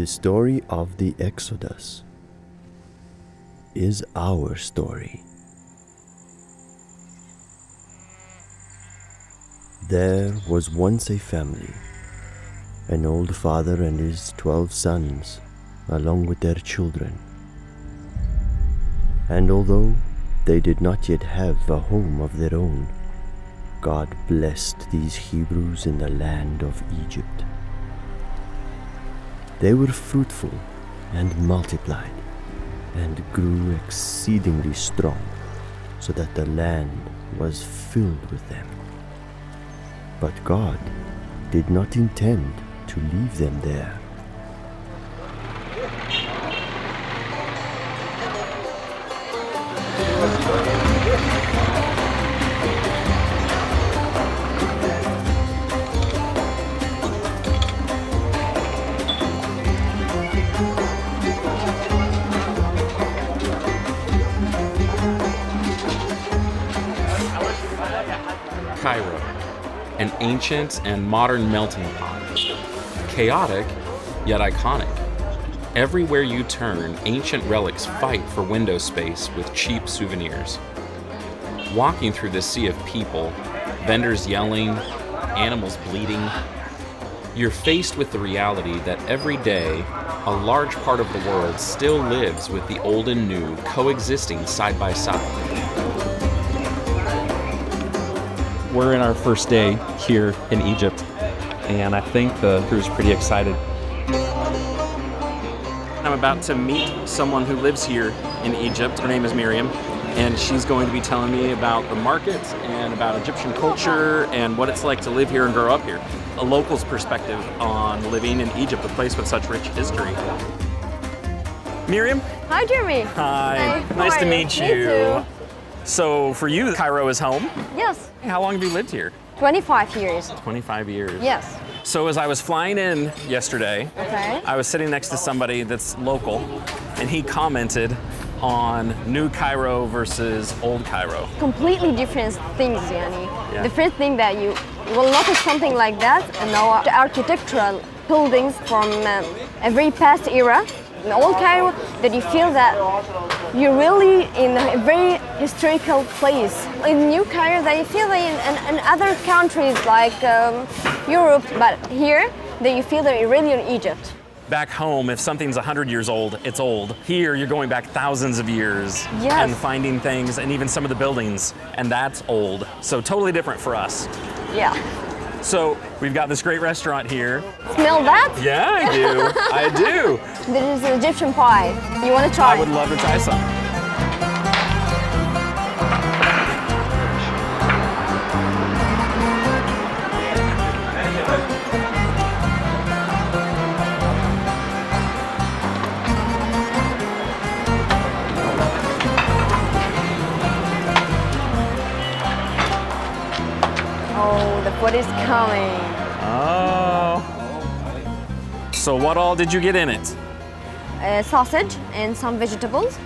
story of the Exodus is our story. There was once a family, an old father and his 12 sons, along with their children. And although they did not yet have a home of their own, God blessed these Hebrews in the land of Egypt. They were fruitful and multiplied, and grew exceedingly strong, so that the land was filled with them. But God did not intend to leave them there. Cairo, an ancient and modern melting pot. Chaotic, yet iconic. Everywhere you turn, ancient relics fight for window space with cheap souvenirs. Walking through this sea of people, vendors yelling, animals bleeding, you're faced with the reality that every day, a large part of the world still lives with the old and new coexisting side by side. We're in our first day here in Egypt, and I think the crew's pretty excited. I'm about to meet someone who lives here in Egypt. Her name is Miriam, and she's going to be telling me about the market and about Egyptian culture and what it's like to live here and grow up here. A local's perspective on living in Egypt, a place with such rich history. Miriam? Hi, Jeremy. Hi. How Nice are to you? meet Me you. too. So for you, Cairo is home. Yes, How long have you lived here? 25 years. 25 years. Yes. So as I was flying in yesterday, Okay. I was sitting next to somebody that's local, and he commented on New Cairo versus Old Cairo. Completely different things, Yani. Yeah. The first thing that you will notice something like that, and now the architectural buildings from a very past era in Old Cairo, that you feel that you're really in a very historical place. In New Cairo, that you feel that in other countries like Europe, but here, that you feel that you're really in Egypt. Back home, if something's 100 years old, it's old. Here, you're going back thousands of years Yes. and finding things, and even some of the buildings, and that's old. So totally different for us. Yeah. So we've got this great restaurant here. Smell that? Yeah, I do. I do. This is Egyptian pie. You want to try? I would love to try some. Oh, the food is coming. Oh. So what all did you get in it? Sausage and some vegetables.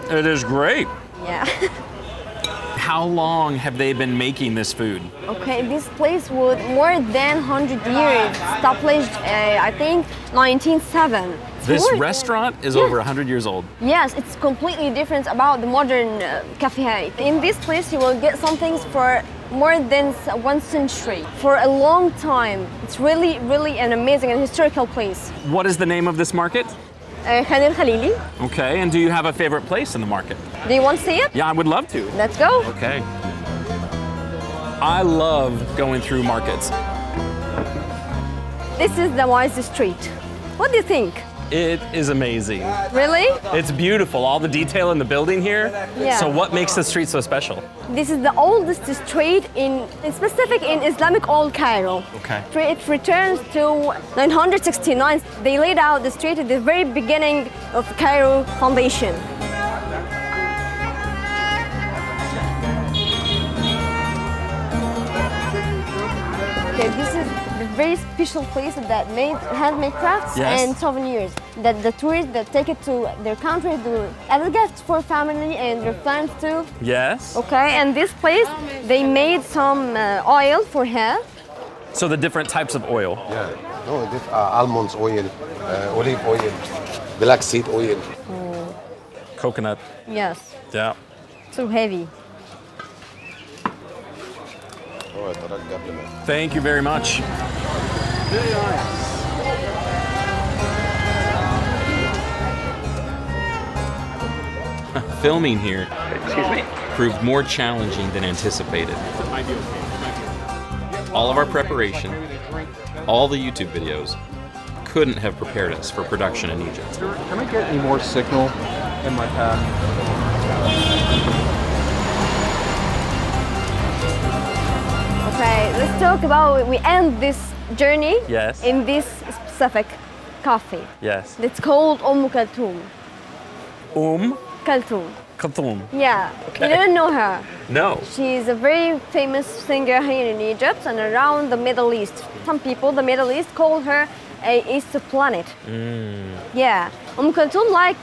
It is great. Yeah. How long have they been making this food? Okay, this place was more than 100 years. Established, I think, 1907. It's This more than- restaurant is Yeah. over 100 years old. Yes, it's completely different about the modern cafe. In this place, you will get some things for more than 1 century, for a long time. It's really, really an amazing and historical place. What is the name of this market? Khalil Khalili. Okay, and do you have a favorite place in the market? Do you want to see it? Yeah, I would love to. Let's go. Okay. I love going through markets. This is the Wise Street. What do you think? It is amazing. Really? It's beautiful, all the detail in the building here. Yeah. So what makes the street so special? This is the oldest street in specific in Islamic Old Cairo. Okay. It returns to 969. They laid out the street at the very beginning of Cairo foundation. Okay, this is the very special place that made handmade crafts Yes. and souvenirs that the tourists that take it to their country do as a gift for family and their friends too. Yes. Okay, and this place they made some oil for hair. So the different types of oil. No, this almonds oil, olive oil, black seed oil. Coconut. Yes, Yeah. too heavy. Thank you very much. Filming here proved more challenging than anticipated. All of our preparation, all the YouTube videos, couldn't have prepared us for production in Egypt. Can I get any more signal in my path? Okay, let's talk about, we end this journey Yes. in this specific coffee. Yes. It's called Kaltoum. Kaltoum. Khartoum. Yeah, you didn't know her. No. She's a very famous singer here in Egypt and around the Middle East. Some people, the Middle East, call her a Easter planet. Yeah, Kaltoum, like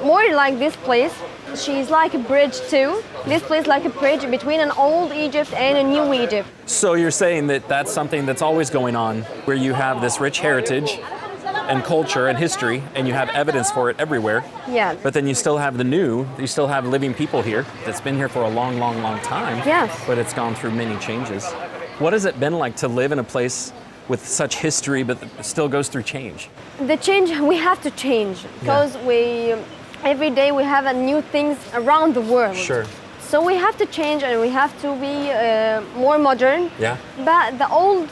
more like this place. She's like a bridge too. This place like a bridge between an old Egypt and a new Egypt. So you're saying that that's something that's always going on, where you have this rich heritage and culture and history, and you have evidence for it everywhere. Yeah. But then you still have the new, you still have living people here that's been here for a long, long, long time. Yes. But it's gone through many changes. What has it been like to live in a place with such history, but it still goes through change? The change, we have to change because every day we have new things around the world. Sure. So we have to change and we have to be more modern. Yeah. But the old,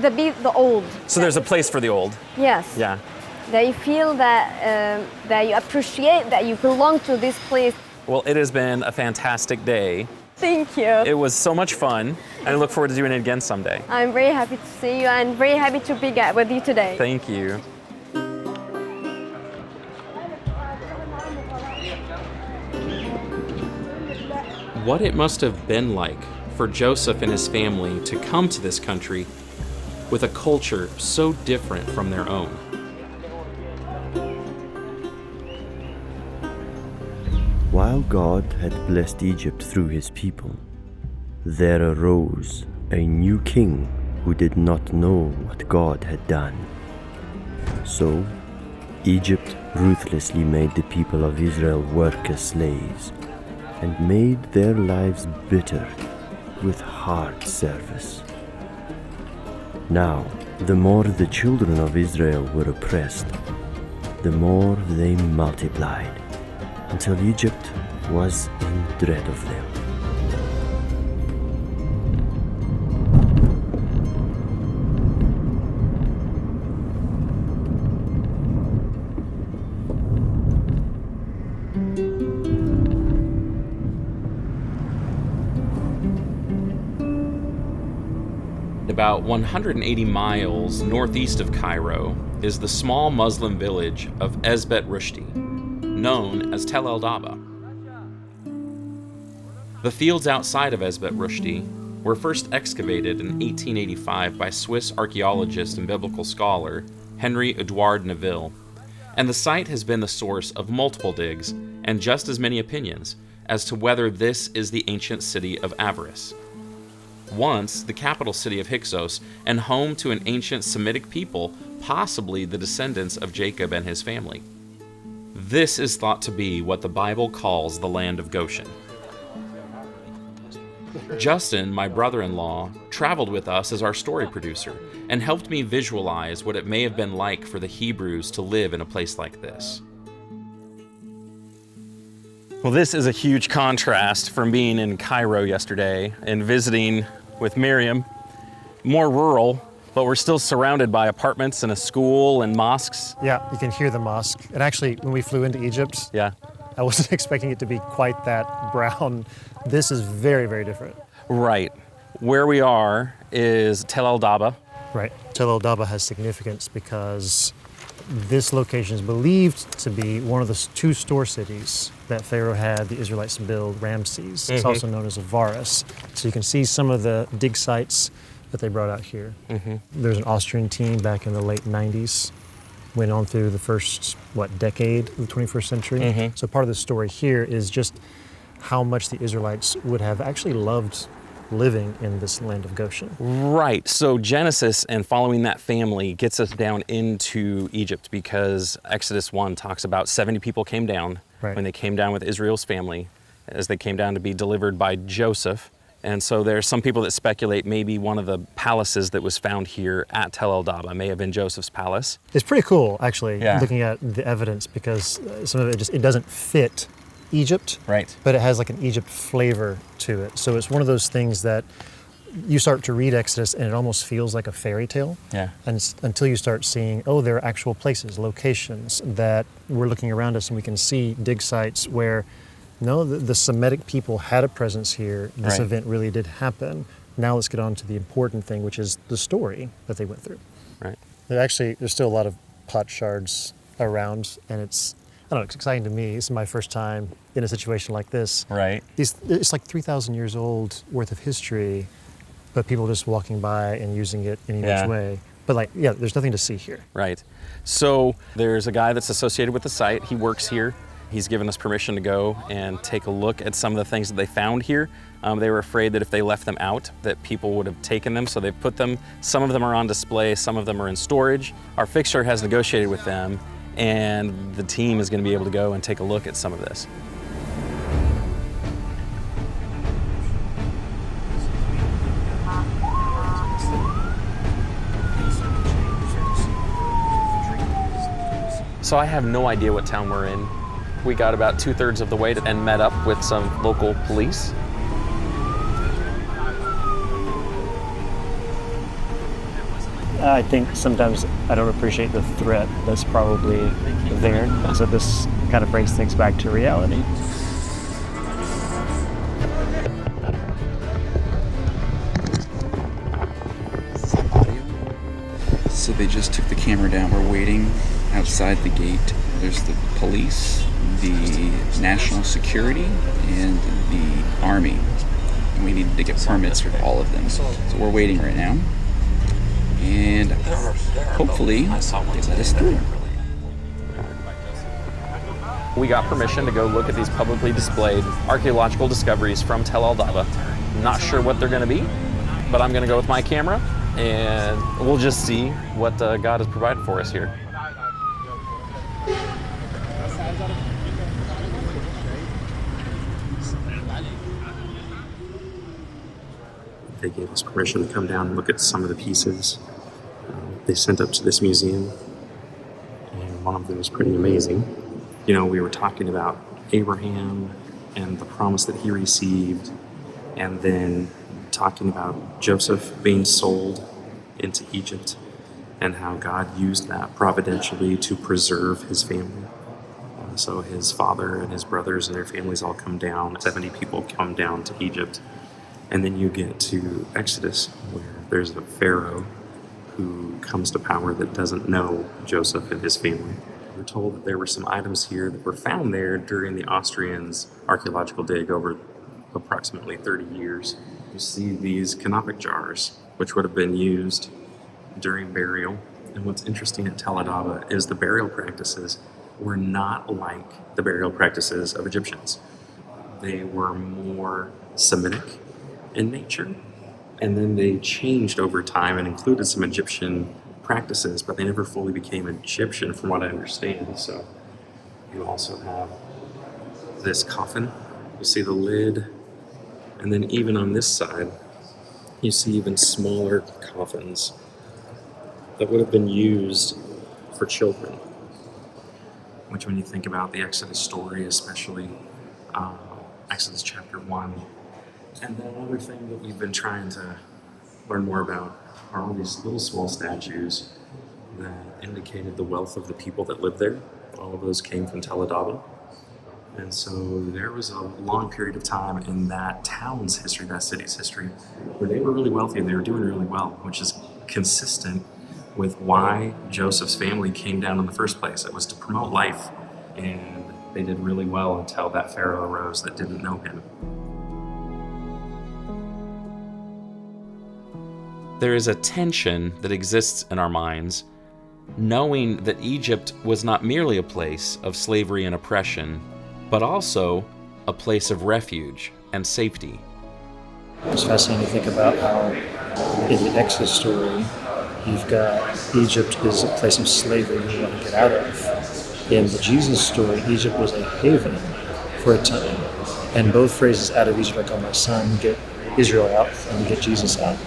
the old. So there's a place for the old. Yes. Yeah. That you feel that you appreciate that you belong to this place. Well, it has been a fantastic day. Thank you. It was so much fun, and I look forward to doing it again someday. I'm very happy to see you and very happy to be with you today. Thank you. What it must have been like for Joseph and his family to come to this country with a culture so different from their own. While God had blessed Egypt through his people, there arose a new king who did not know what God had done. So, Egypt ruthlessly made the people of Israel work as slaves and made their lives bitter with hard service. Now, the more the children of Israel were oppressed, the more they multiplied, until Egypt was in dread of them. About 180 miles northeast of Cairo is the small Muslim village of Esbet Rushdi, known as Tel El Daba. The fields outside of Esbet Rushdi were first excavated in 1885 by Swiss archaeologist and biblical scholar Henry Edouard Neville, and the site has been the source of multiple digs and just as many opinions as to whether this is the ancient city of Avaris, once the capital city of Hyksos and home to an ancient Semitic people, possibly the descendants of Jacob and his family. This is thought to be what the Bible calls the land of Goshen. Justin, my brother-in-law, traveled with us as our story producer and helped me visualize what it may have been like for the Hebrews to live in a place like this. Well, this is a huge contrast from being in Cairo yesterday and visiting with Miriam. More rural, but we're still surrounded by apartments and a school and mosques. Yeah, you can hear the mosque. And actually, when we flew into Egypt, Yeah. I wasn't expecting it to be quite that brown. This is very, very different. Right. Where we are is Tel El Daba. Right. Tel El Daba has significance because this location is believed to be one of the two store cities that Pharaoh had the Israelites build, Ramses. It's also known as Avaris. So you can see some of the dig sites that they brought out here. There's an Austrian team back in the late 90s, went on through the first, decade of the 21st century. So part of the story here is just how much the Israelites would have actually loved living in this land of Goshen. Right. So Genesis and following that family gets us down into Egypt, because Exodus 1 talks about 70 people came down Right. when they came down with Israel's family, as they came down to be delivered by Joseph. And so there's some people that speculate maybe one of the palaces that was found here at Tel El Daba may have been Joseph's palace. It's pretty cool, actually, Yeah. looking at the evidence, because some of it doesn't fit Egypt, Right. but it has like an Egypt flavor to it. So it's one of those things that you start to read Exodus and it almost feels like a fairy tale. Yeah. And until you start seeing, oh, there are actual places, locations that we're looking around us and we can see dig sites where, no, the Semitic people had a presence here. This Right. event really did happen. Now let's get on to the important thing, which is the story that they went through. Right. There's still a lot of pot shards around, and it's exciting to me. This is my first time in a situation like this. Right. It's like 3,000 years old worth of history, but people just walking by and using it any Yeah. which way. But there's nothing to see here. Right. So there's a guy that's associated with the site. He works here. He's given us permission to go and take a look at some of the things that they found here. They were afraid that if they left them out, that people would have taken them, so they've put them. Some of them are on display, some of them are in storage. Our fixer has negotiated with them, and the team is going to be able to go and take a look at some of this. So I have no idea what town we're in. We got about 2/3 of the way and met up with some local police. I think sometimes I don't appreciate the threat that's probably there. So this kind of brings things back to reality. So they just took the camera down. We're waiting outside the gate. There's the police, the national security, and the army. And we needed to get permits for all of them. So we're waiting right now. And hopefully they let us through. We got permission to go look at these publicly displayed archaeological discoveries from Tel El Daba. Not sure what they're going to be, but I'm going to go with my camera, and we'll just see what God has provided for us here. They gave us permission to come down and look at some of the pieces. They sent up to this museum, and one of them was pretty amazing. You know, we were talking about Abraham and the promise that he received, and then talking about Joseph being sold into Egypt and how God used that providentially to preserve his family. So his father and his brothers and their families all come down. 70 people come down to Egypt. And then you get to Exodus, where there's a Pharaoh who comes to power that doesn't know Joseph and his family. We're told that there were some items here that were found there during the Austrians' archaeological dig over approximately 30 years. You see these canopic jars, which would have been used during burial. And what's interesting at Tel El Daba is the burial practices were not like the burial practices of Egyptians. They were more Semitic in nature, and then they changed over time and included some Egyptian practices, but they never fully became Egyptian from what I understand. So you also have this coffin, you see the lid, and then even on this side you see even smaller coffins that would have been used for children, which when you think about the Exodus story, especially Exodus chapter 1. And then another thing that we've been trying to learn more about are all these little small statues that indicated the wealth of the people that lived there. All of those came from Tel El Daba. And so there was a long period of time in that town's history, that city's history, where they were really wealthy and they were doing really well, which is consistent with why Joseph's family came down in the first place. It was to promote life, and they did really well until that Pharaoh arose that didn't know him. There is a tension that exists in our minds, knowing that Egypt was not merely a place of slavery and oppression, but also a place of refuge and safety. It's fascinating to think about how in the Exodus story, you've got Egypt is a place of slavery you want to get out of. In the Jesus story, Egypt was a haven for a time. And both phrases, out of Egypt I call my son, get Israel out and get Jesus out.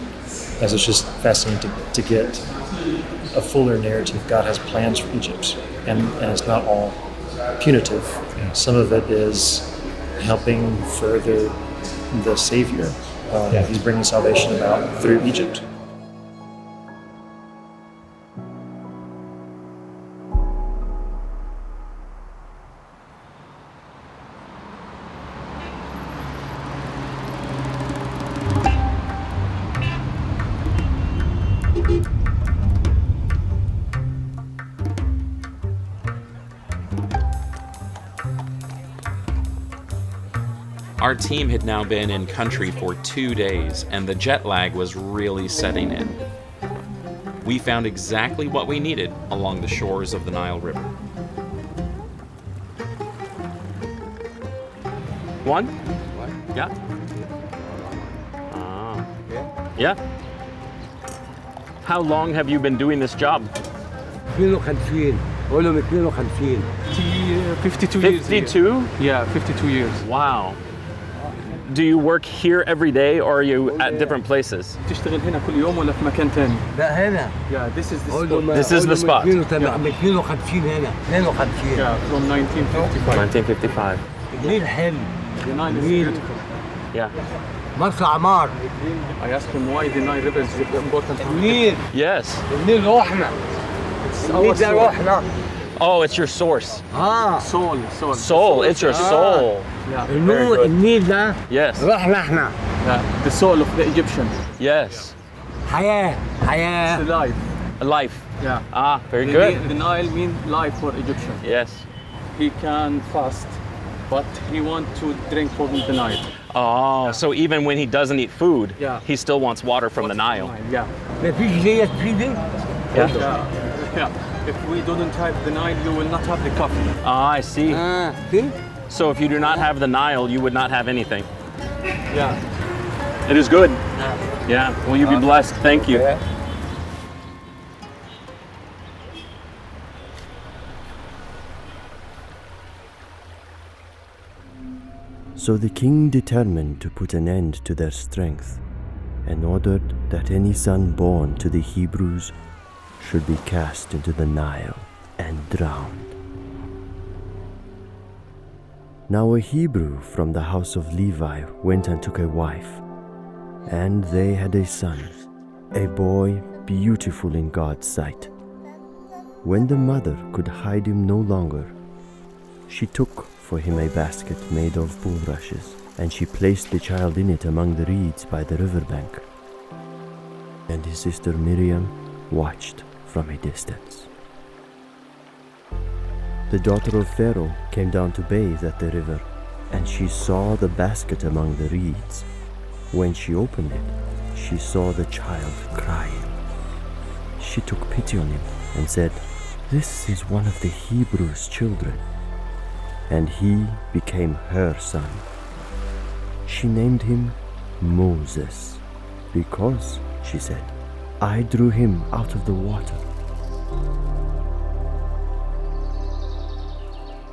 As it's just fascinating to get a fuller narrative. God has plans for Egypt, and it's not all punitive. Some of it is helping further the Savior. He's bringing salvation about through Egypt. Our team had now been in country for 2 days, and the jet lag was really setting in. We found exactly what we needed along the shores of the Nile River. One? Yeah. Yeah. How long have you been doing this job? 52 years. 52? Yeah, 52 years. Wow. Do you work here every day, or are you at different places? تشتغل هنا كل يوم ولا في مكان تاني؟ لا هنا. Yeah, this is the spot. This is the spot. 52 هنا 52. Yeah, from 1955. 1955. النيل حلو. The Nile is beautiful. Yeah. مرسى عمار. I asked him why the Nile River is important. النيل. Yes. النيل روحنا. النيل ده روحنا. Oh, it's your source. Soul. Soul. It's your soul. Yeah. النيل ده Yes. روحنا احنا. Yeah, the soul of the Egyptian. Yes. حياة. It's the life. Life. Yeah. Ah, very The good. The Nile means life for Egyptian. Yes. He can fast, but he wants to drink from the Nile. Oh, so even when he doesn't eat food, Yeah. he still wants water from the Nile. Yeah. مفيش ليا تفيدي. Yeah. If we don't have the Nile, you will not have the coffee. Ah, I see. See? So if you do not have the Nile, you would not have anything. Yeah. It is good. Yeah. Will you be blessed? Thank you. So the king determined to put an end to their strength and ordered that any son born to the Hebrews should be cast into the Nile and drowned. Now a Hebrew from the house of Levi went and took a wife, and they had a son, a boy beautiful in God's sight. When the mother could hide him no longer, she took for him a basket made of bulrushes, and she placed the child in it among the reeds by the riverbank. And his sister Miriam watched from a distance. The daughter of Pharaoh came down to bathe at the river, and she saw the basket among the reeds. When she opened it, she saw the child crying. She took pity on him and said, "This is one of the Hebrews' children." And he became her son. She named him Moses, because, she said, I drew him out of the water.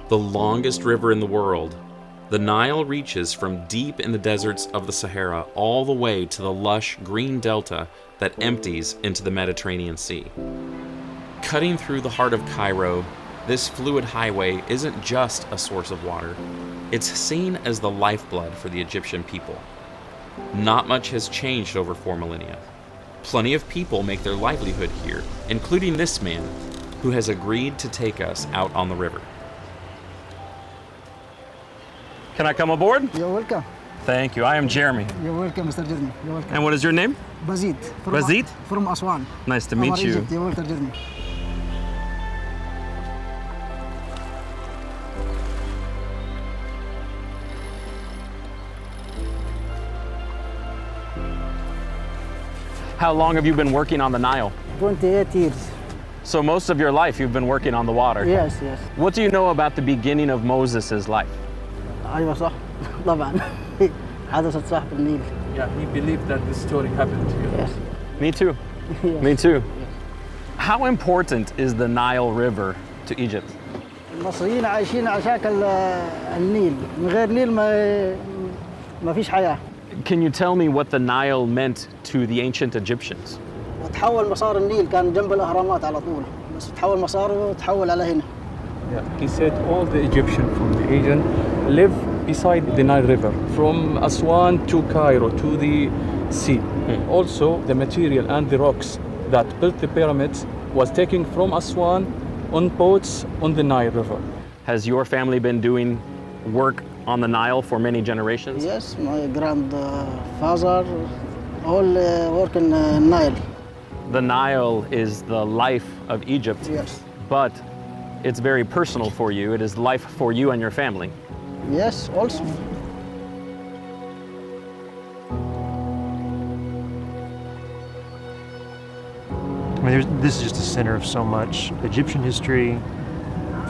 The longest river in the world, the Nile reaches from deep in the deserts of the Sahara all the way to the lush green delta that empties into the Mediterranean Sea. Cutting through the heart of Cairo, this fluid highway isn't just a source of water. It's seen as the lifeblood for the Egyptian people. Not much has changed over 4 millennia. Plenty of people make their livelihood here, including this man, who has agreed to take us out on the river. Can I come aboard? You're welcome. Thank you. I am Jeremy. You're welcome, Mr. Jeremy. You're welcome. And what is your name? Bazid. Bazid? From Aswan. Nice to meet you. Egypt. You're welcome, Jeremy. How long have you been working on the Nile? 28 years. So most of your life you've been working on the water? Yes. What do you know about the beginning of Moses' life? أيوة صح طبعا حدثت صح في النيل. Yeah, he believed that this story happened here. Yes. Me too. Yes. Me too. How important is the Nile River to Egypt? المصريين عايشين عشاك النيل، من غير نيل ما فيش حياة. Can you tell me what the Nile meant to the ancient Egyptians? وتحول مسار النيل كان جنب الأهرامات على طول، بس تحول مساره وتحول على هنا. Yeah. He said all the Egyptians from the region live beside the Nile River, from Aswan to Cairo to the sea. Also, the material and the rocks that built the pyramids was taken from Aswan on boats on the Nile River. Has your family been doing work on the Nile for many generations? Yes, my grandfather all work in Nile. The Nile is the life of Egypt, Yes. but it's very personal for you. It is life for you and your family. Yes, also. I mean, this is just the center of so much Egyptian history.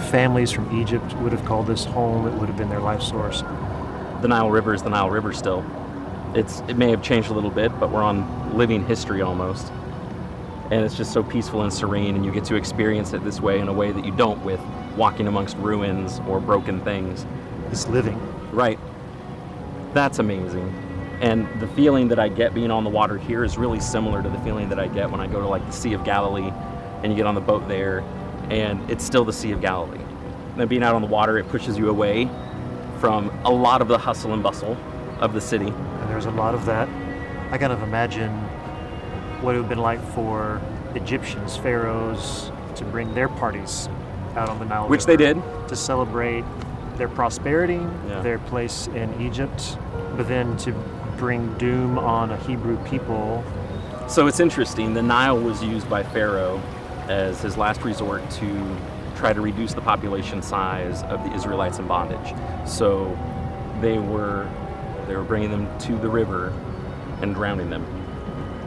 Families from Egypt would have called this home. It would have been their life source. The Nile River is the Nile River still. It may have changed a little bit, but we're on living history almost. And it's just so peaceful and serene, and you get to experience it this way in a way that you don't with walking amongst ruins or broken things. It's living. Right. That's amazing. And the feeling that I get being on the water here is really similar to the feeling that I get when I go to like the Sea of Galilee and you get on the boat there and it's still the Sea of Galilee. And then being out on the water, it pushes you away from a lot of the hustle and bustle of the city. And there's a lot of that. I kind of imagine what it would have been like for Egyptians, pharaohs, to bring their parties out on the Nile Which River they did. to celebrate their prosperity, Yeah. their place in Egypt, but then to bring doom on a Hebrew people. So it's interesting, the Nile was used by Pharaoh as his last resort to try to reduce the population size of the Israelites in bondage. So they were bringing them to the river and drowning them.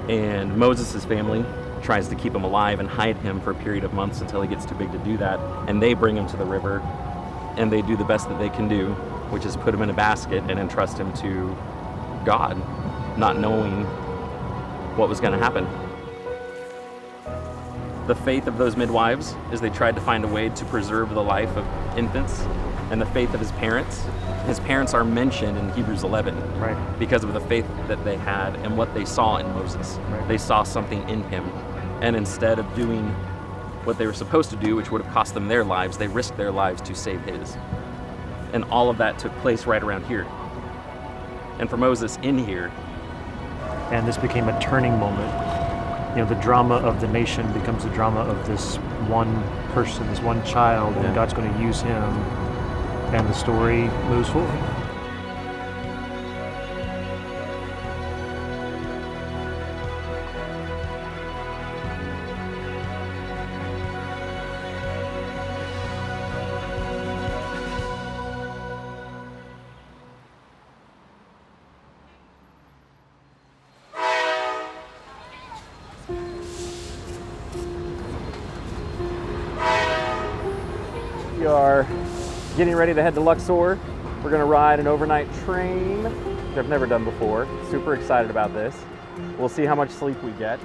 And Moses' family tries to keep him alive and hide him for a period of months until he gets too big to do that. And they bring him to the river and they do the best that they can do, which is put him in a basket and entrust him to God, not knowing what was going to happen. The faith of those midwives is they tried to find a way to preserve the life of infants, and the faith of his parents. His parents are mentioned in Hebrews 11 Right. because of the faith that they had and what they saw in Moses. Right. They saw something in him, and instead of doing what they were supposed to do, which would have cost them their lives, they risked their lives to save his. And all of that took place right around here. And for Moses in here, And this became a turning moment. You know, the drama of the nation becomes the drama of this one person, this one child, and Yeah. God's going to use him, and the story moves forward. we are getting ready to head to Luxor. We're gonna ride an overnight train, which I've never done before. Super excited about this. We'll see how much sleep we get.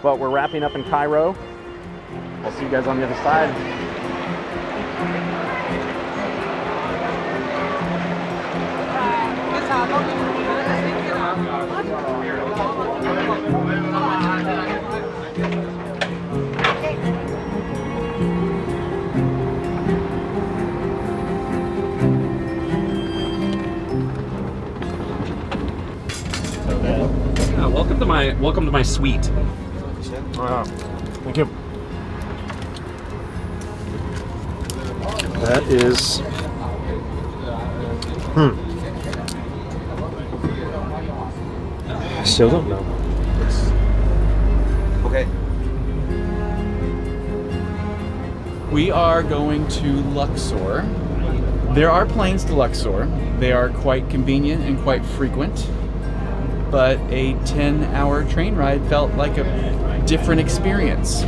But we're wrapping up in Cairo. I'll see you guys on the other side. Welcome to my suite. Wow. Thank you. That is. I still don't know. Okay. We are going to Luxor. There are planes to Luxor. They are quite convenient and quite frequent. But a 10-hour train ride felt like a different experience.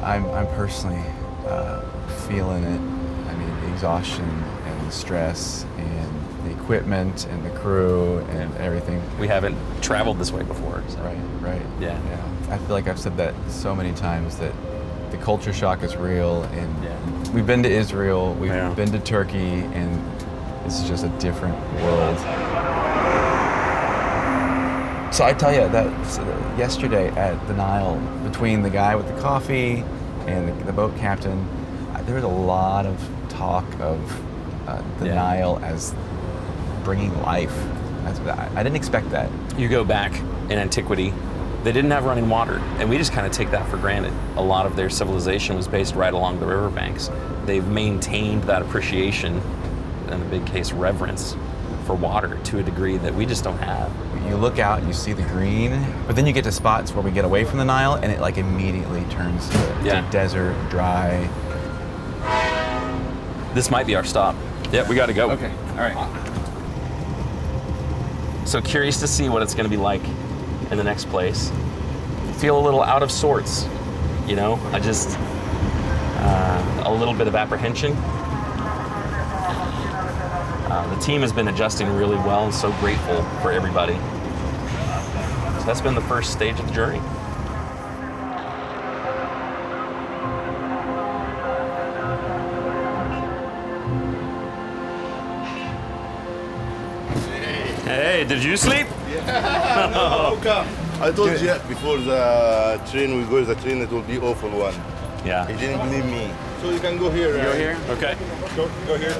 I'm personally feeling it. I mean, the exhaustion and the stress and the equipment and the crew and everything. We haven't traveled this way before. So. Right. Yeah. I feel like I've said that so many times that the culture shock is real, and we've been to Israel, we've been to Turkey, and this is just a different world. So I tell you that yesterday at the Nile, between the guy with the coffee and the boat captain, there was a lot of talk of the Nile as bringing life. I didn't expect that. You go back in antiquity, they didn't have running water, and we just kind of take that for granted. A lot of their civilization was based right along the riverbanks. They've maintained that appreciation, in a big case, reverence for water to a degree that we just don't have. You look out and you see the green, but then you get to spots where we get away from the Nile and it like immediately turns to desert, dry. This might be our stop. Yep, we gotta go. Okay, all right. So curious to see what it's gonna be like in the next place. Feel a little out of sorts, you know? I just, a little bit of apprehension. The team has been adjusting really well and so grateful for everybody. So that's been the first stage of the journey. Hey, did you sleep? Yeah, no, come. I told you before the train, we go the train, it will be awful one. Yeah. He didn't believe me. So you can go here. Go here? Okay. Go here.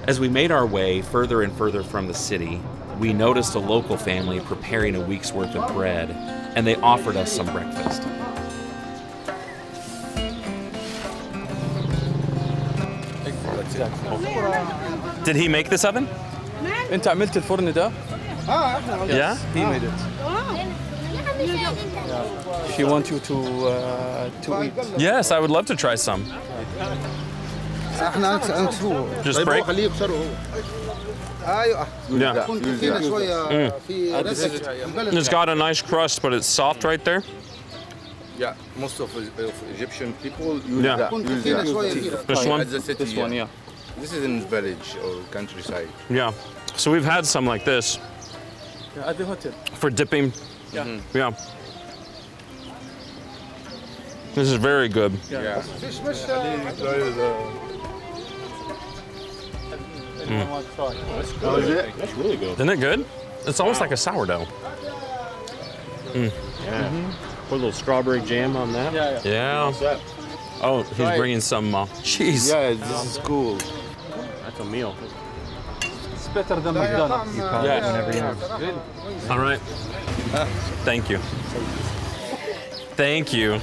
As we made our way further and further from the city, we noticed a local family preparing a week's worth of bread, and they offered us some breakfast. Did he make this oven? انت عملت الفرن ده؟ Yeah? He made it. She wants you to eat. Yes, I would love to try some. Just break? Yeah. It's got a nice crust, but it's soft right there. Yeah, most of Egyptian people use that. This one? This one, yeah. This is in village or countryside. Yeah. So we've had some like this. At the hotel. For dipping. Yeah. Yeah. This is very good. Yeah. That's really good. Isn't it good? It's almost like a sourdough. Yeah. Put a little strawberry jam on that. Yeah. Oh, he's bringing some cheese. Yeah, this is cool. That's a meal. It's better than McDonald's. Yeah. Whenever you have. All right. Thank you. Thank you.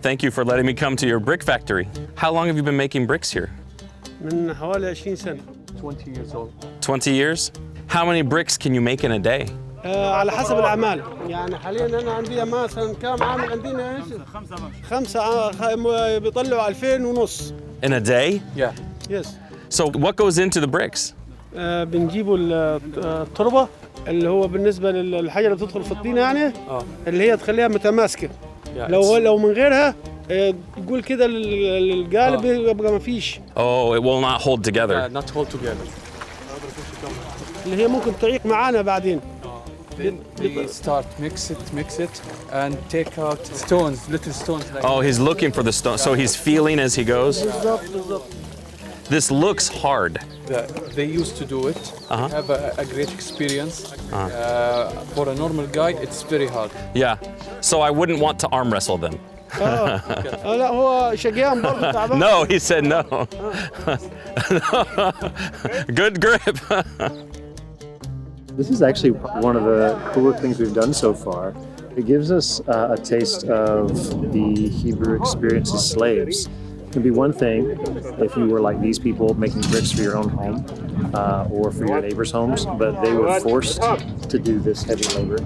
Thank you for letting me come to your brick factory. How long have you been making bricks here? من حوالي 20 سنة. 20 years old. 20 years? How many bricks can you make in a day? على حسب الأعمال. يعني حاليا أنا عندي مثلا كم عامل عندنا إيش؟ خمسة بيطلعوا 2000 ونص. In a day? Yeah. Yes. So what goes into the bricks? بنجيبوا التربة اللي هو بالنسبة للحاجة اللي بتدخل في الطينة يعني اللي هي تخليها متماسكة. لو من غيرها تقول كده القالب يبقى ما فيش. Oh, it will not hold together. Yeah, not hold together. اللي هي ممكن تعيق معانا بعدين. They start mix it, and take out stones, little stones. Like Oh, he's looking for the stone. So he's feeling as he goes. بالضبط. This looks hard. They used to do it. Have a great experience. For a normal guy, it's very hard. Yeah. So I wouldn't want to arm wrestle them. لا هو شقيان برضه تعبان. No, he said no. Good grip. This is actually one of the cooler things we've done so far. It gives us a taste of the Hebrew experience as slaves. It'd be one thing if you were like these people making bricks for your own home or for your neighbors' homes, but they were forced to do this heavy labor.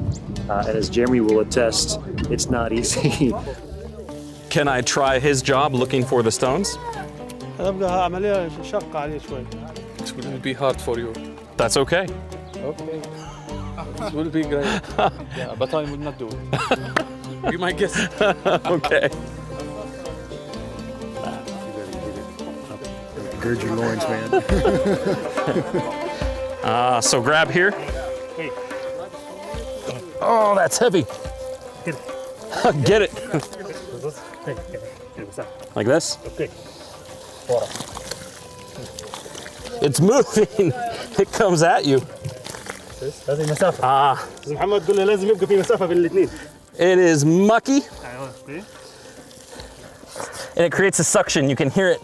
And as Jeremy will attest, it's not easy. Can I try his job looking for the stones? هتبقى عملية شاقة عليه شوي. It will be hard for you. That's okay. Okay. It will be great. Yeah, but I will not do it. Be my guest. Okay. Gird your loins, man. So grab here. Oh, that's heavy. Get it. Like this? Okay. It's moving. It comes at you. هذه مسافة. محمد قول له لازم يبقى في مسافة بين الاثنين. It is mucky. And it creates a suction. You can hear it.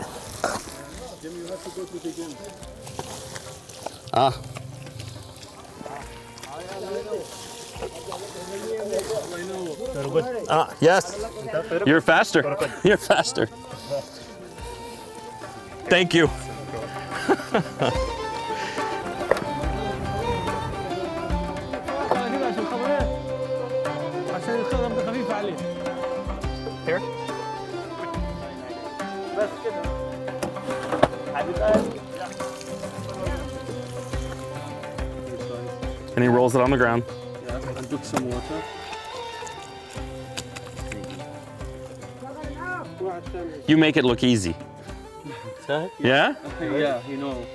Yes. You're faster. You're faster. Thank you. Here? And he rolls it on the ground. Yeah, and put some water. You make it look easy. Yeah? Yeah, you know.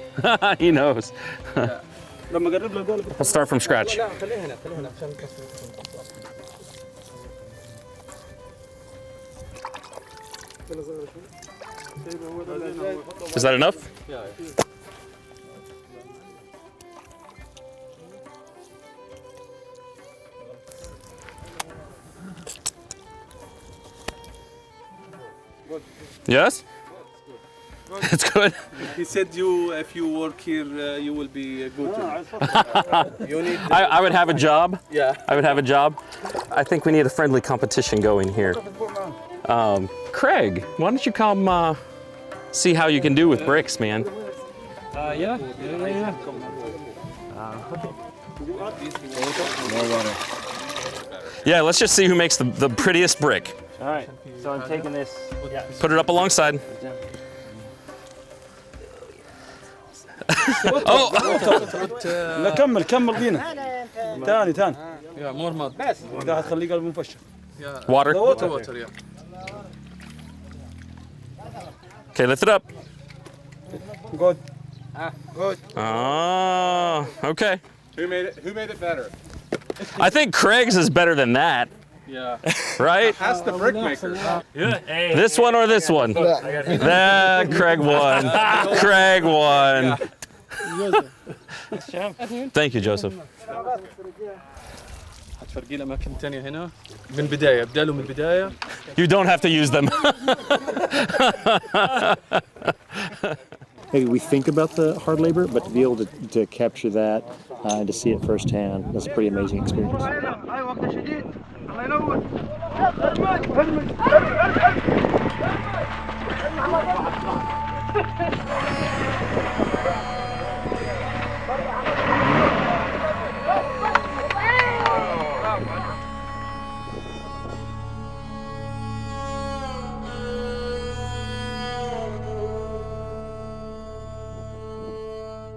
He knows. Yeah. I'll start from scratch. Is that enough? Yeah. Yes? It's good. He said if you work here, you will be good. You need. I would have a job. Yeah. I would have a job. I think we need a friendly competition going here. Craig, why don't you come see how you can do with bricks, man? Yeah. Yeah, let's just see who makes the prettiest brick. All right. So I'm taking this. Put it up alongside. Oh! لا كمل دينا تاني Yeah, more mud. ده هتخليه قلب مفشل. Water. Water, yeah. Okay, lift it up. Good. Good. Oh, okay. Who made it better? I think Craig's is better than that. Yeah. Right? Ask the brickmaker. This one or this one? That Craig won. Craig won. Thank you, Joseph. هتفرقي لي أماكن تانية هنا من البداية ابدأ له من البداية. You don't have to use them. Maybe we think about the hard labor, but to be able to capture that and to see it firsthand, that's a pretty amazing experience.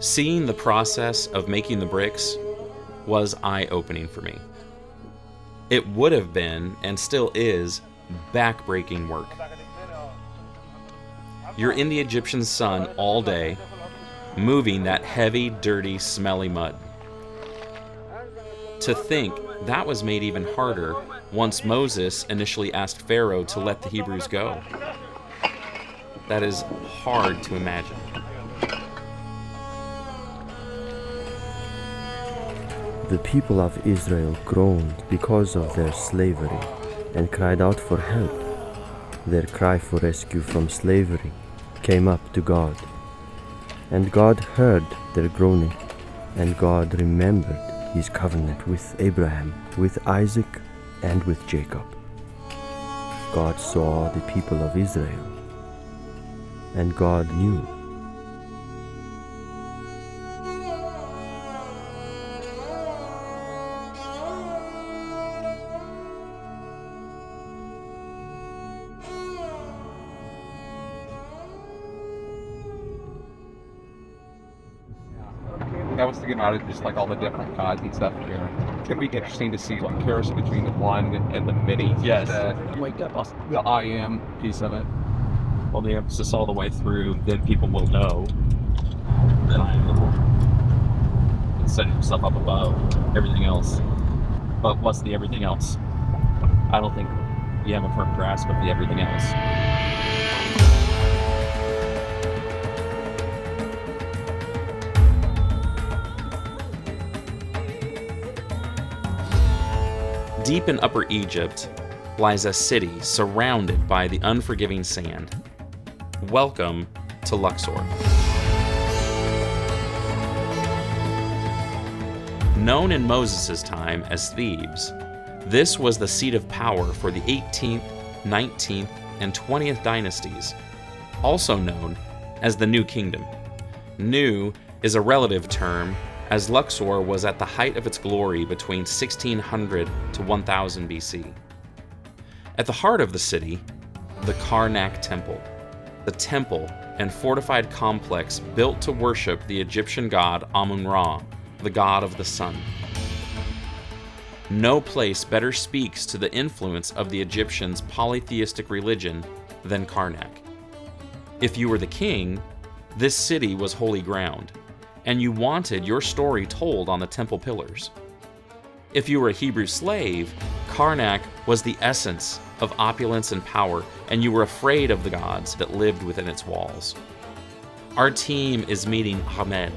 Seeing the process of making the bricks was eye-opening for me. It would have been, and still is, back-breaking work. You're in the Egyptian sun all day, moving that heavy, dirty, smelly mud. To think that was made even harder once Moses initially asked Pharaoh to let the Hebrews go. That is hard to imagine. The people of Israel groaned because of their slavery and cried out for help, their cry for rescue from slavery came up to God. And God heard their groaning, and God remembered his covenant with Abraham, with Isaac, and with Jacob. God saw the people of Israel, and God knew. I was thinking about it, just like all the different gods and stuff here. It's gonna be interesting to see what comparison between the one and the many. Yes. Wake up. The I am piece of it. Well, the emphasis all the way through, then people will know that I am the Lord. And setting himself up above everything else. But what's the everything else? I don't think we have a firm grasp of the everything else. Deep in Upper Egypt lies a city surrounded by the unforgiving sand. Welcome to Luxor. Known in Moses' time as Thebes, this was the seat of power for the 18th, 19th, and 20th dynasties, also known as the New Kingdom. New is a relative term, as Luxor was at the height of its glory between 1600 to 1000 BC. At the heart of the city, the Karnak Temple, the temple and fortified complex built to worship the Egyptian god Amun-Ra, the god of the sun. No place better speaks to the influence of the Egyptians' polytheistic religion than Karnak. If you were the king, this city was holy ground, and you wanted your story told on the temple pillars. If you were a Hebrew slave, Karnak was the essence of opulence and power, and you were afraid of the gods that lived within its walls. Our team is meeting Hamed.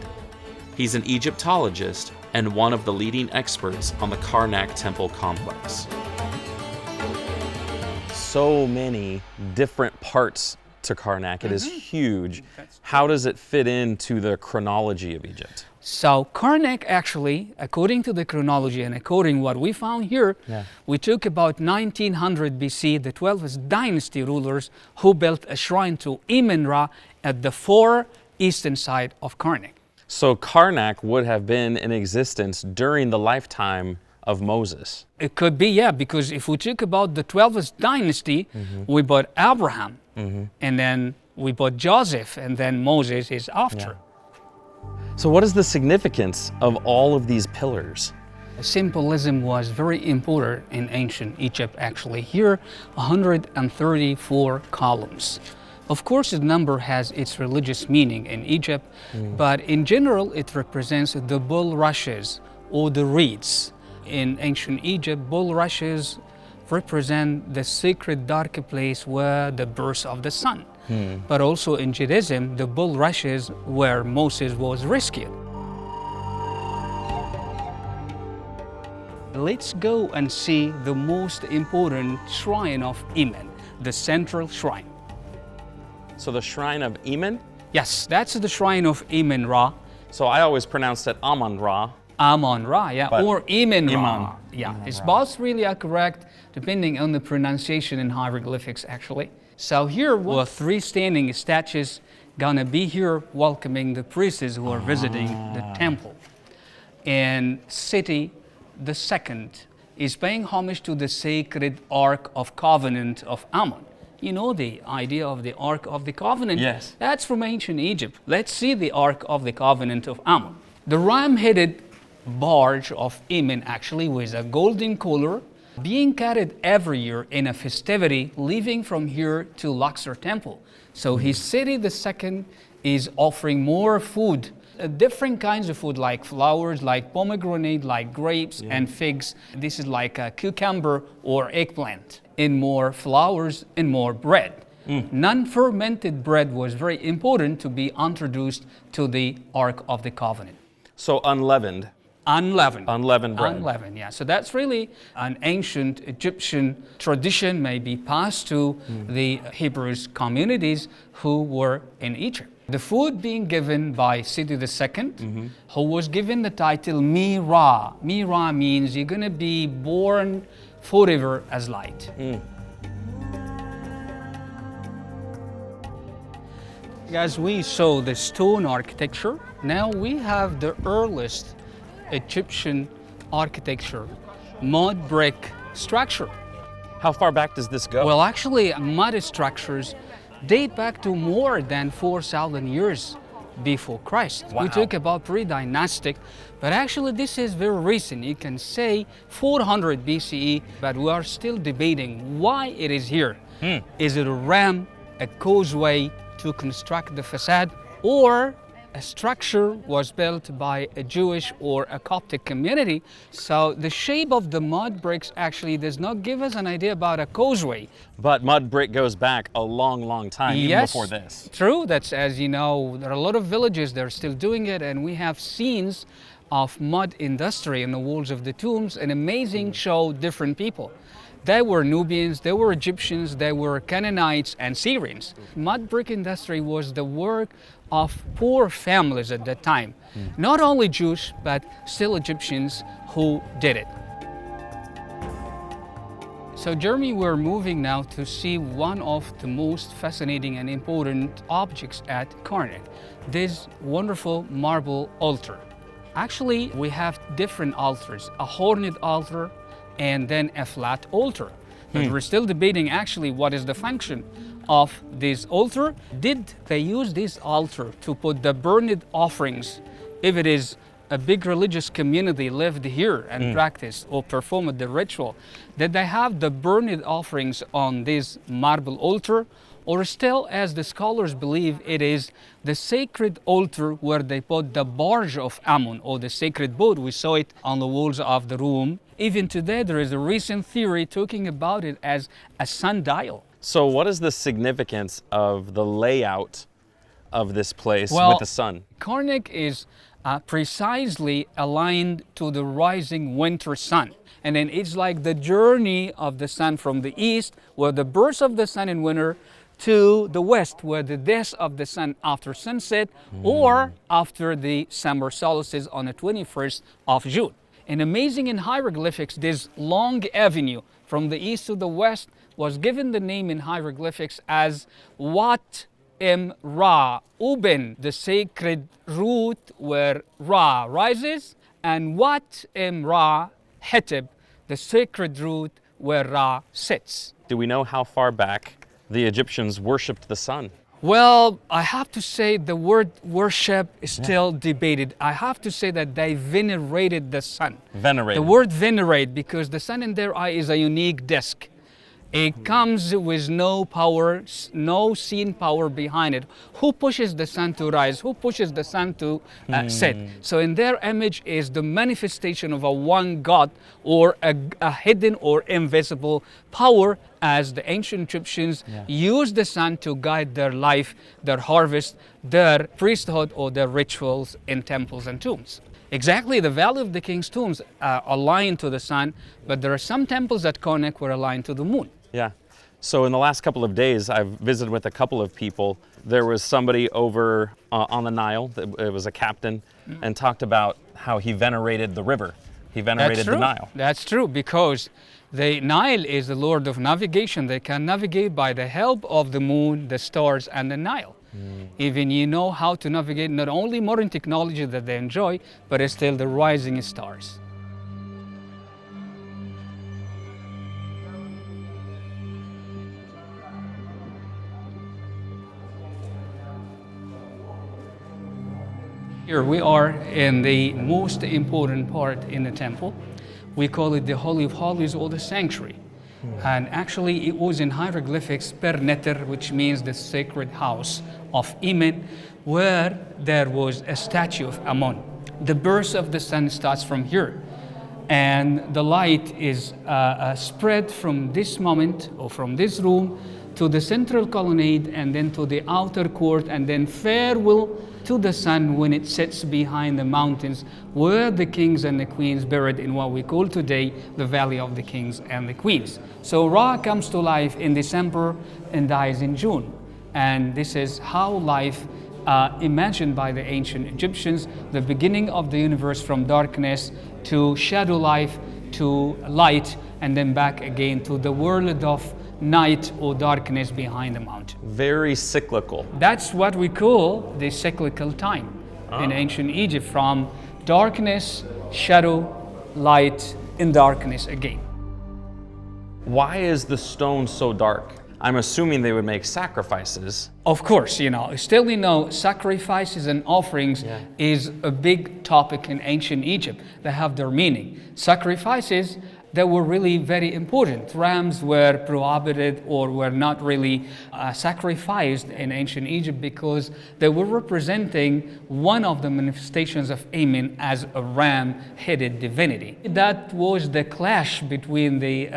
He's an Egyptologist and one of the leading experts on the Karnak Temple complex. So many different parts to Karnak. It is huge. How does it fit into the chronology of Egypt? So Karnak actually, according to the chronology and according to what we found here, we took about 1900 BC, the 12th dynasty rulers who built a shrine to Amun-Ra at the far eastern side of Karnak. So Karnak would have been in existence during the lifetime of Moses. It could be, yeah, because if we talk about the 12th dynasty, we bought Abraham, and then we bought Joseph, and then Moses is after. So what is the significance of all of these pillars? Symbolism was very important in ancient Egypt, actually. Here, 134 columns. Of course, the number has its religious meaning in Egypt, but in general, it represents the bulrushes or the reeds. In ancient Egypt, bulrushes represent the sacred dark place where the birth of the sun. But also in Judaism, the bulrushes where Moses was rescued. Let's go and see the most important shrine of Amun, the central shrine. So the shrine of Amun? Yes, that's the shrine of Amun-Ra. So I always pronounced it Amun-Ra. Amun-Ra, yeah, But or Amun-Ra. Amun. Yeah, it's both really are correct depending on the pronunciation in hieroglyphics, actually. So here were three standing statues gonna be here welcoming the priests who are visiting the temple. And Seti II is paying homage to the sacred Ark of Covenant of Amun. You know the idea of the Ark of the Covenant? Yes. That's from ancient Egypt. Let's see the Ark of the Covenant of Amun. The ram-headed barge of Amun actually with a golden collar being carried every year in a festivity leaving from here to Luxor Temple. So his Seti II is offering more food, different kinds of food like flowers, like pomegranate, like grapes and figs. This is like a cucumber or eggplant, and more flowers and more bread. Non-fermented bread was very important to be introduced to the Ark of the Covenant. So unleavened. Unleavened. Unleavened bread. Unleavened, yeah. So that's really an ancient Egyptian tradition, maybe passed to the Hebrews communities who were in Egypt. The food being given by Seti II, who was given the title Mira. Mira means you're going to be born forever as light. As we saw the stone architecture, now we have the earliest Egyptian architecture, mud brick structure. How far back does this go? Well, actually, mud structures date back to more than 4,000 years before Christ. Wow. We talk about pre-dynastic, but actually this is very recent. You can say 400 BCE, but we are still debating why it is here. Is it a ram, a causeway to construct the facade, or a structure was built by a Jewish or a Coptic community? So the shape of the mud bricks actually does not give us an idea about a causeway. But mud brick goes back a long, long time, even before this. True. That's, as you know, there are a lot of villages that are still doing it, and we have scenes of mud industry in the walls of the tombs, an amazing show, different people. They were Nubians, they were Egyptians, they were Canaanites and Syrians. Mud brick industry was the work of poor families at that time. Not only Jews, but still Egyptians who did it. So Jeremy, we're moving now to see one of the most fascinating and important objects at Karnak, this wonderful marble altar. Actually, we have different altars, a horned altar and then a flat altar. But we're still debating actually what is the function of this altar. Did they use this altar to put the burned offerings, if it is a big religious community lived here and practiced or performed the ritual? Did they have the burned offerings on this marble altar? Or still, as the scholars believe, it is the sacred altar where they put the barge of Ammon, or the sacred boat. We saw it on the walls of the room. Even today, there is a recent theory talking about it as a sundial. So what is the significance of the layout of this place Well, with the sun? Karnak is precisely aligned to the rising winter sun. And then it's like the journey of the sun from the east, where the birth of the sun in winter, to the west, where the death of the sun after sunset, or after the summer solstice on the 21st of June. And amazing in hieroglyphics, this long avenue from the east to the west was given the name in hieroglyphics as Wat Em Ra, Uben, the sacred root where Ra rises, and Wat Em Ra, Heteb, the sacred root where Ra sits. Do we know how far back the Egyptians worshipped the sun? Well, I have to say the word worship is still debated. I have to say that they venerated the sun. Venerated. The word venerate, because the sun in their eye is a unique disk. It comes with no power, no seen power behind it. Who pushes the sun to rise? Who pushes the sun to set? So in their image is the manifestation of a one God, or a hidden or invisible power, as the ancient Egyptians used the sun to guide their life, their harvest, their priesthood, or their rituals in temples and tombs. Exactly, the Valley of the King's tombs are aligned to the sun, but there are some temples at Karnak were aligned to the moon. Yeah. So in the last couple of days, I've visited with a couple of people. There was somebody over on the Nile, it was a captain, and talked about how he venerated the river. He venerated the Nile. That's true, because the Nile is the Lord of navigation. They can navigate by the help of the moon, the stars, and the Nile. Even you know how to navigate not only modern technology that they enjoy, but it's still the rising stars. Here we are in the most important part in the temple. We call it the Holy of Holies, or the sanctuary. And actually it was in hieroglyphics per neter, which means the sacred house of Amen, where there was a statue of Ammon. The birth of the sun starts from here. and the light is spread from this moment or from this room to the central colonnade and then to the outer court and then farewell to the sun when it sets behind the mountains where the kings and the queens buried in what we call today the Valley of the Kings and the Queens. So Ra comes to life in December and dies in June. And this is how life imagined by the ancient Egyptians, the beginning of the universe from darkness to shadow life to light and then back again to the world of night or darkness behind the mountain. Very cyclical. That's what we call the cyclical time in ancient Egypt, from darkness, shadow, light, and darkness again. Why is the stone so dark? I'm assuming they would make sacrifices. Of course, still sacrifices and offerings is a big topic in ancient Egypt. They have their meaning. Sacrifices that were really very important. Rams were prohibited or were not really sacrificed in ancient Egypt because they were representing one of the manifestations of Amen as a ram-headed divinity. That was the clash between the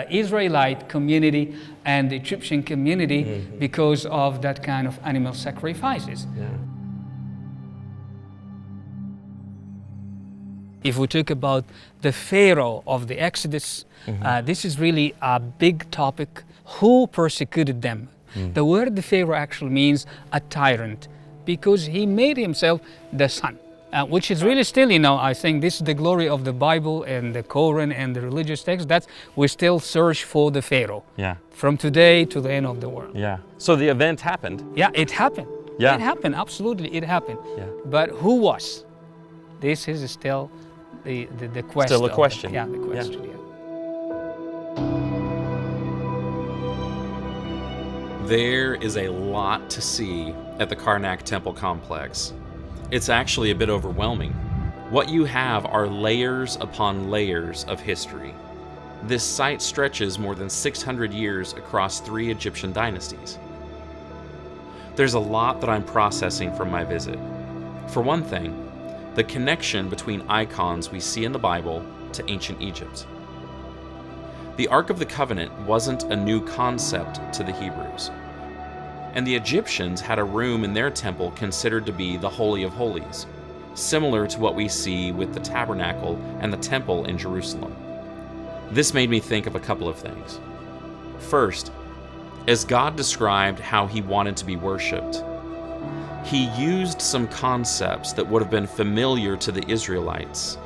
Israelite community and the Egyptian community because of that kind of animal sacrifices. If we talk about the Pharaoh of the Exodus, this is really a big topic. Who persecuted them? The word the Pharaoh actually means a tyrant because he made himself the sun, which is really still, I think this is the glory of the Bible and the Quran and the religious texts. That's we still search for the Pharaoh. From today to the end of the world. So the event happened. Yeah, it happened. It happened, absolutely, it happened. But who was? This is still the question. Still a question. The question, There is a lot to see at the Karnak Temple complex. It's actually a bit overwhelming. What you have are layers upon layers of history. This site stretches more than 600 years across 3 Egyptian dynasties. There's a lot that I'm processing from my visit. For one thing, the connection between icons we see in the Bible to ancient Egypt. The Ark of the Covenant wasn't a new concept to the Hebrews. And the Egyptians had a room in their temple considered to be the Holy of Holies, similar to what we see with the Tabernacle and the Temple in Jerusalem. This made me think of a couple of things. First, as God described how he wanted to be worshipped, he used some concepts that would have been familiar to the Israelites,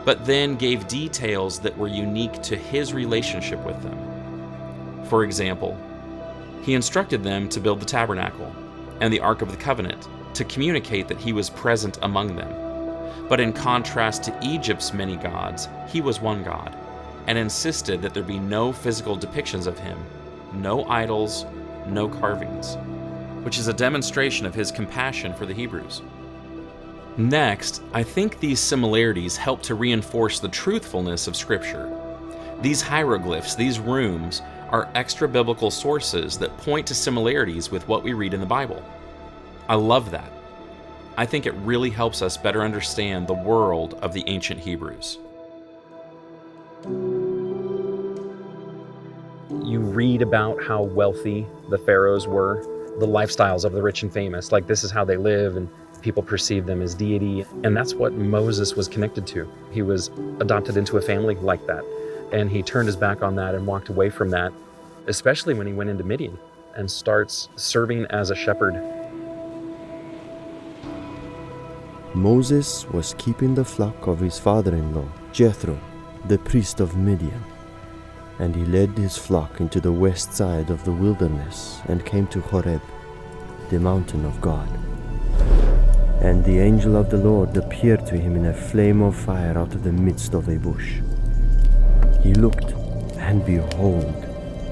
but then gave details that were unique to his relationship with them. For example, he instructed them to build the tabernacle and the Ark of the Covenant to communicate that he was present among them. But in contrast to Egypt's many gods, he was one God, and insisted that there be no physical depictions of him, no idols, no carvings, which is a demonstration of his compassion for the Hebrews. Next, I think these similarities help to reinforce the truthfulness of Scripture. These hieroglyphs, these rooms, are extra-biblical sources that point to similarities with what we read in the Bible. I love that. I think it really helps us better understand the world of the ancient Hebrews. You read about how wealthy the pharaohs were, the lifestyles of the rich and famous, like this is how they live, and people perceive them as deity. And that's what Moses was connected to. He was adopted into a family like that. And he turned his back on that and walked away from that, especially when he went into Midian and starts serving as a shepherd. Moses was keeping the flock of his father-in-law, Jethro, the priest of Midian. And he led his flock into the west side of the wilderness and came to Horeb, the mountain of God. And the angel of the Lord appeared to him in a flame of fire out of the midst of a bush. He looked, and behold,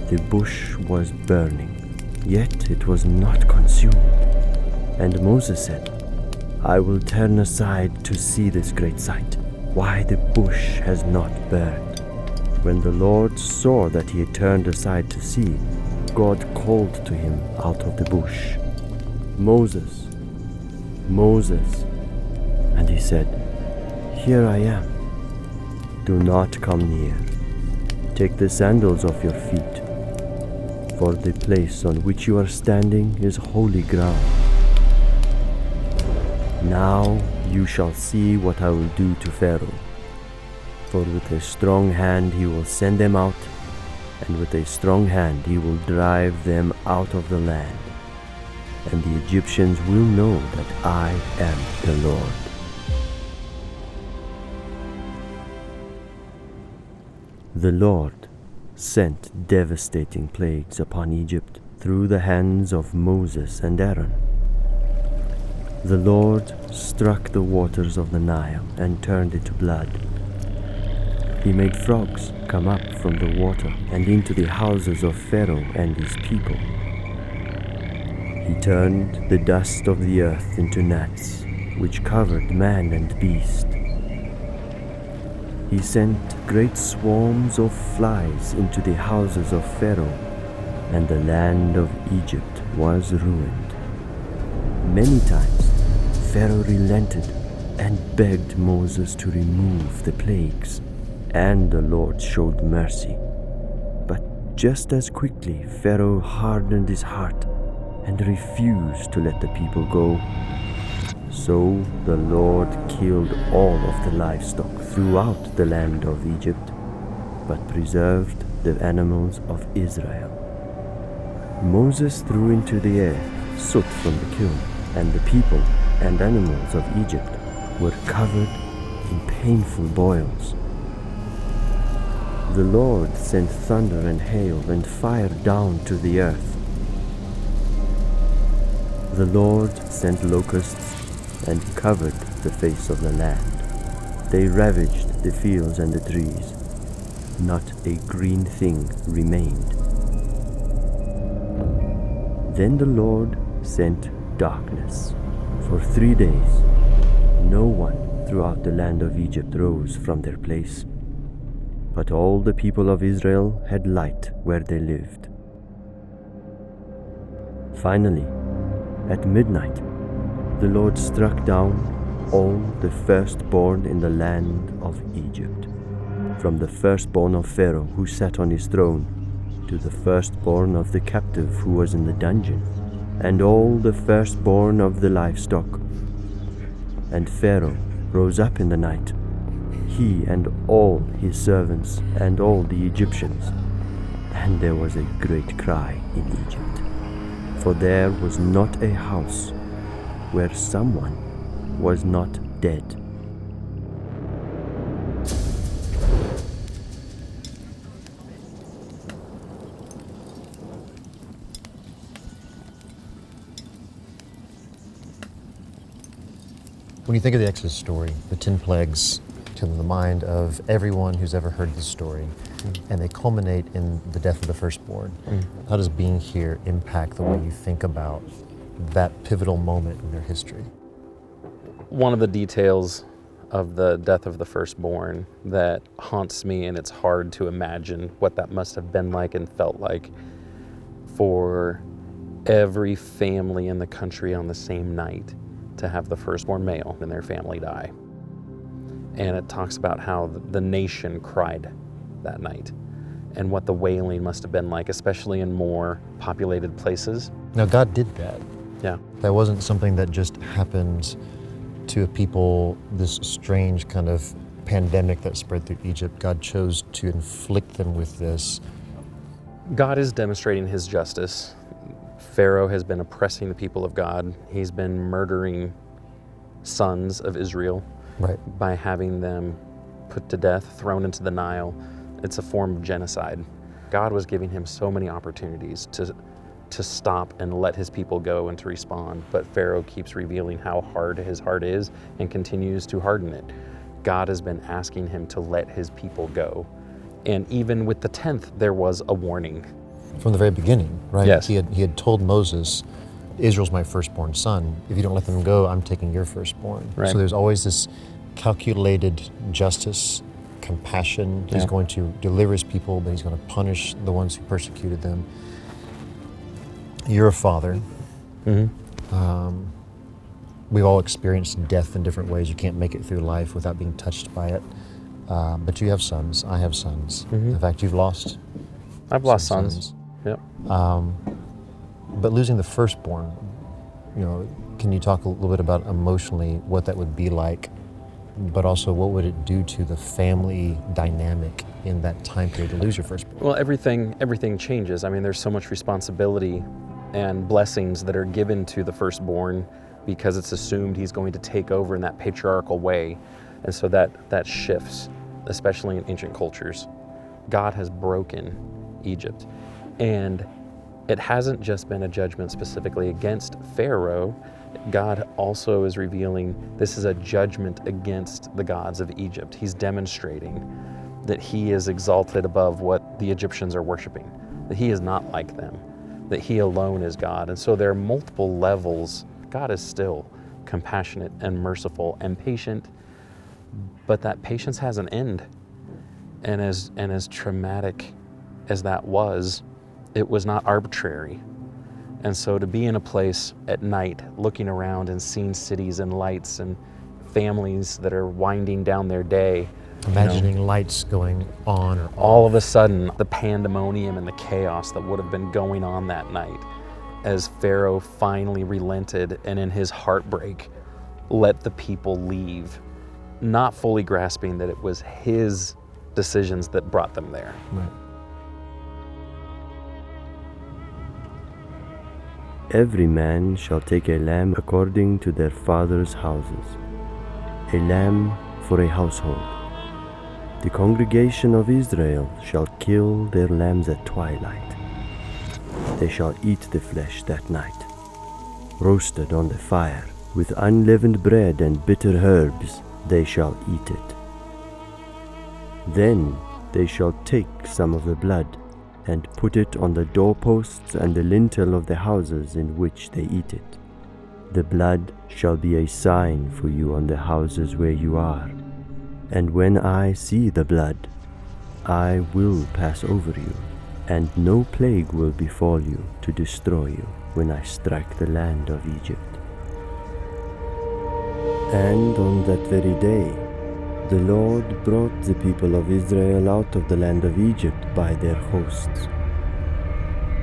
the bush was burning, yet it was not consumed. And Moses said, I will turn aside to see this great sight, why the bush has not burned. When the Lord saw that he had turned aside to see, God called to him out of the bush, Moses, Moses. And he said, Here I am. Do not come near. Take the sandals off your feet, for the place on which you are standing is holy ground. Now you shall see what I will do to Pharaoh. For with a strong hand he will send them out, and with a strong hand he will drive them out of the land. And the Egyptians will know that I am the Lord. The Lord sent devastating plagues upon Egypt through the hands of Moses and Aaron. The Lord struck the waters of the Nile and turned it to blood. He made frogs come up from the water and into the houses of Pharaoh and his people. He turned the dust of the earth into gnats, which covered man and beast. He sent great swarms of flies into the houses of Pharaoh, and the land of Egypt was ruined. Many times Pharaoh relented and begged Moses to remove the plagues, and the Lord showed mercy. But just as quickly Pharaoh hardened his heart and refused to let the people go. So the Lord killed all of the livestock throughout the land of Egypt, but preserved the animals of Israel. Moses threw into the air soot from the kiln, and the people and animals of Egypt were covered in painful boils. The Lord sent thunder and hail and fire down to the earth. The Lord sent locusts and covered the face of the land. They ravaged the fields and the trees. Not a green thing remained. Then the Lord sent darkness. For 3 days, no one throughout the land of Egypt rose from their place, but all the people of Israel had light where they lived. Finally, at midnight, the Lord struck down all the firstborn in the land of Egypt, from the firstborn of Pharaoh who sat on his throne, to the firstborn of the captive who was in the dungeon, and all the firstborn of the livestock. And Pharaoh rose up in the night, he and all his servants and all the Egyptians, and there was a great cry in Egypt, for there was not a house where someone was not dead. When you think of the Exodus story, the 10 plagues come to the mind of everyone who's ever heard the story, and they culminate in the death of the firstborn. How does being here impact the way you think about that pivotal moment in their history? One of the details of the death of the firstborn that haunts me, and it's hard to imagine what that must have been like and felt like for every family in the country on the same night to have the firstborn male in their family die. And it talks about how the nation cried that night and what the wailing must have been like, especially in more populated places. Now, God did that. Yeah. That wasn't something that just happened to a people, this strange kind of pandemic that spread through Egypt. God chose to inflict them with this. God is demonstrating his justice. Pharaoh has been oppressing the people of God. He's been murdering sons of Israel by having them put to death, thrown into the Nile. It's a form of genocide. God was giving him so many opportunities to stop and let his people go and to respond, but Pharaoh keeps revealing how hard his heart is and continues to harden it. God has been asking him to let his people go. And even with the 10th, there was a warning. From the very beginning, right? Yes. He had told Moses, Israel's my firstborn son. If you don't let them go, I'm taking your firstborn. Right. So there's always this calculated justice, compassion. He's going to deliver his people, but he's going to punish the ones who persecuted them. You're a father. We've all experienced death in different ways. You can't make it through life without being touched by it. But you have sons. I have sons. In fact, you've lost. I've lost sons. Yep. But losing the firstborn, can you talk a little bit about emotionally what that would be like, but also what would it do to the family dynamic in that time period to lose your firstborn? Well, everything changes. I mean, there's so much responsibility and blessings that are given to the firstborn because it's assumed he's going to take over in that patriarchal way. And so that shifts, especially in ancient cultures. God has broken Egypt. And it hasn't just been a judgment specifically against Pharaoh. God also is revealing this is a judgment against the gods of Egypt. He's demonstrating that he is exalted above what the Egyptians are worshiping, that he is not like them, that he alone is God. And so there are multiple levels. God is still compassionate and merciful and patient, but that patience has an end. And as traumatic as that was, it was not arbitrary. And so to be in a place at night, looking around and seeing cities and lights and families that are winding down their day. Imagining lights going on or off. All of a sudden, the pandemonium and the chaos that would have been going on that night as Pharaoh finally relented and in his heartbreak let the people leave, not fully grasping that it was his decisions that brought them there. Right. Every man shall take a lamb according to their father's houses, a lamb for a household. The congregation of Israel shall kill their lambs at twilight. They shall eat the flesh that night, roasted on the fire, with unleavened bread and bitter herbs they shall eat it. Then they shall take some of the blood and put it on the doorposts and the lintel of the houses in which they eat it. The blood shall be a sign for you on the houses where you are. And when I see the blood, I will pass over you, and no plague will befall you to destroy you when I strike the land of Egypt. And on that very day, the Lord brought the people of Israel out of the land of Egypt by their hosts.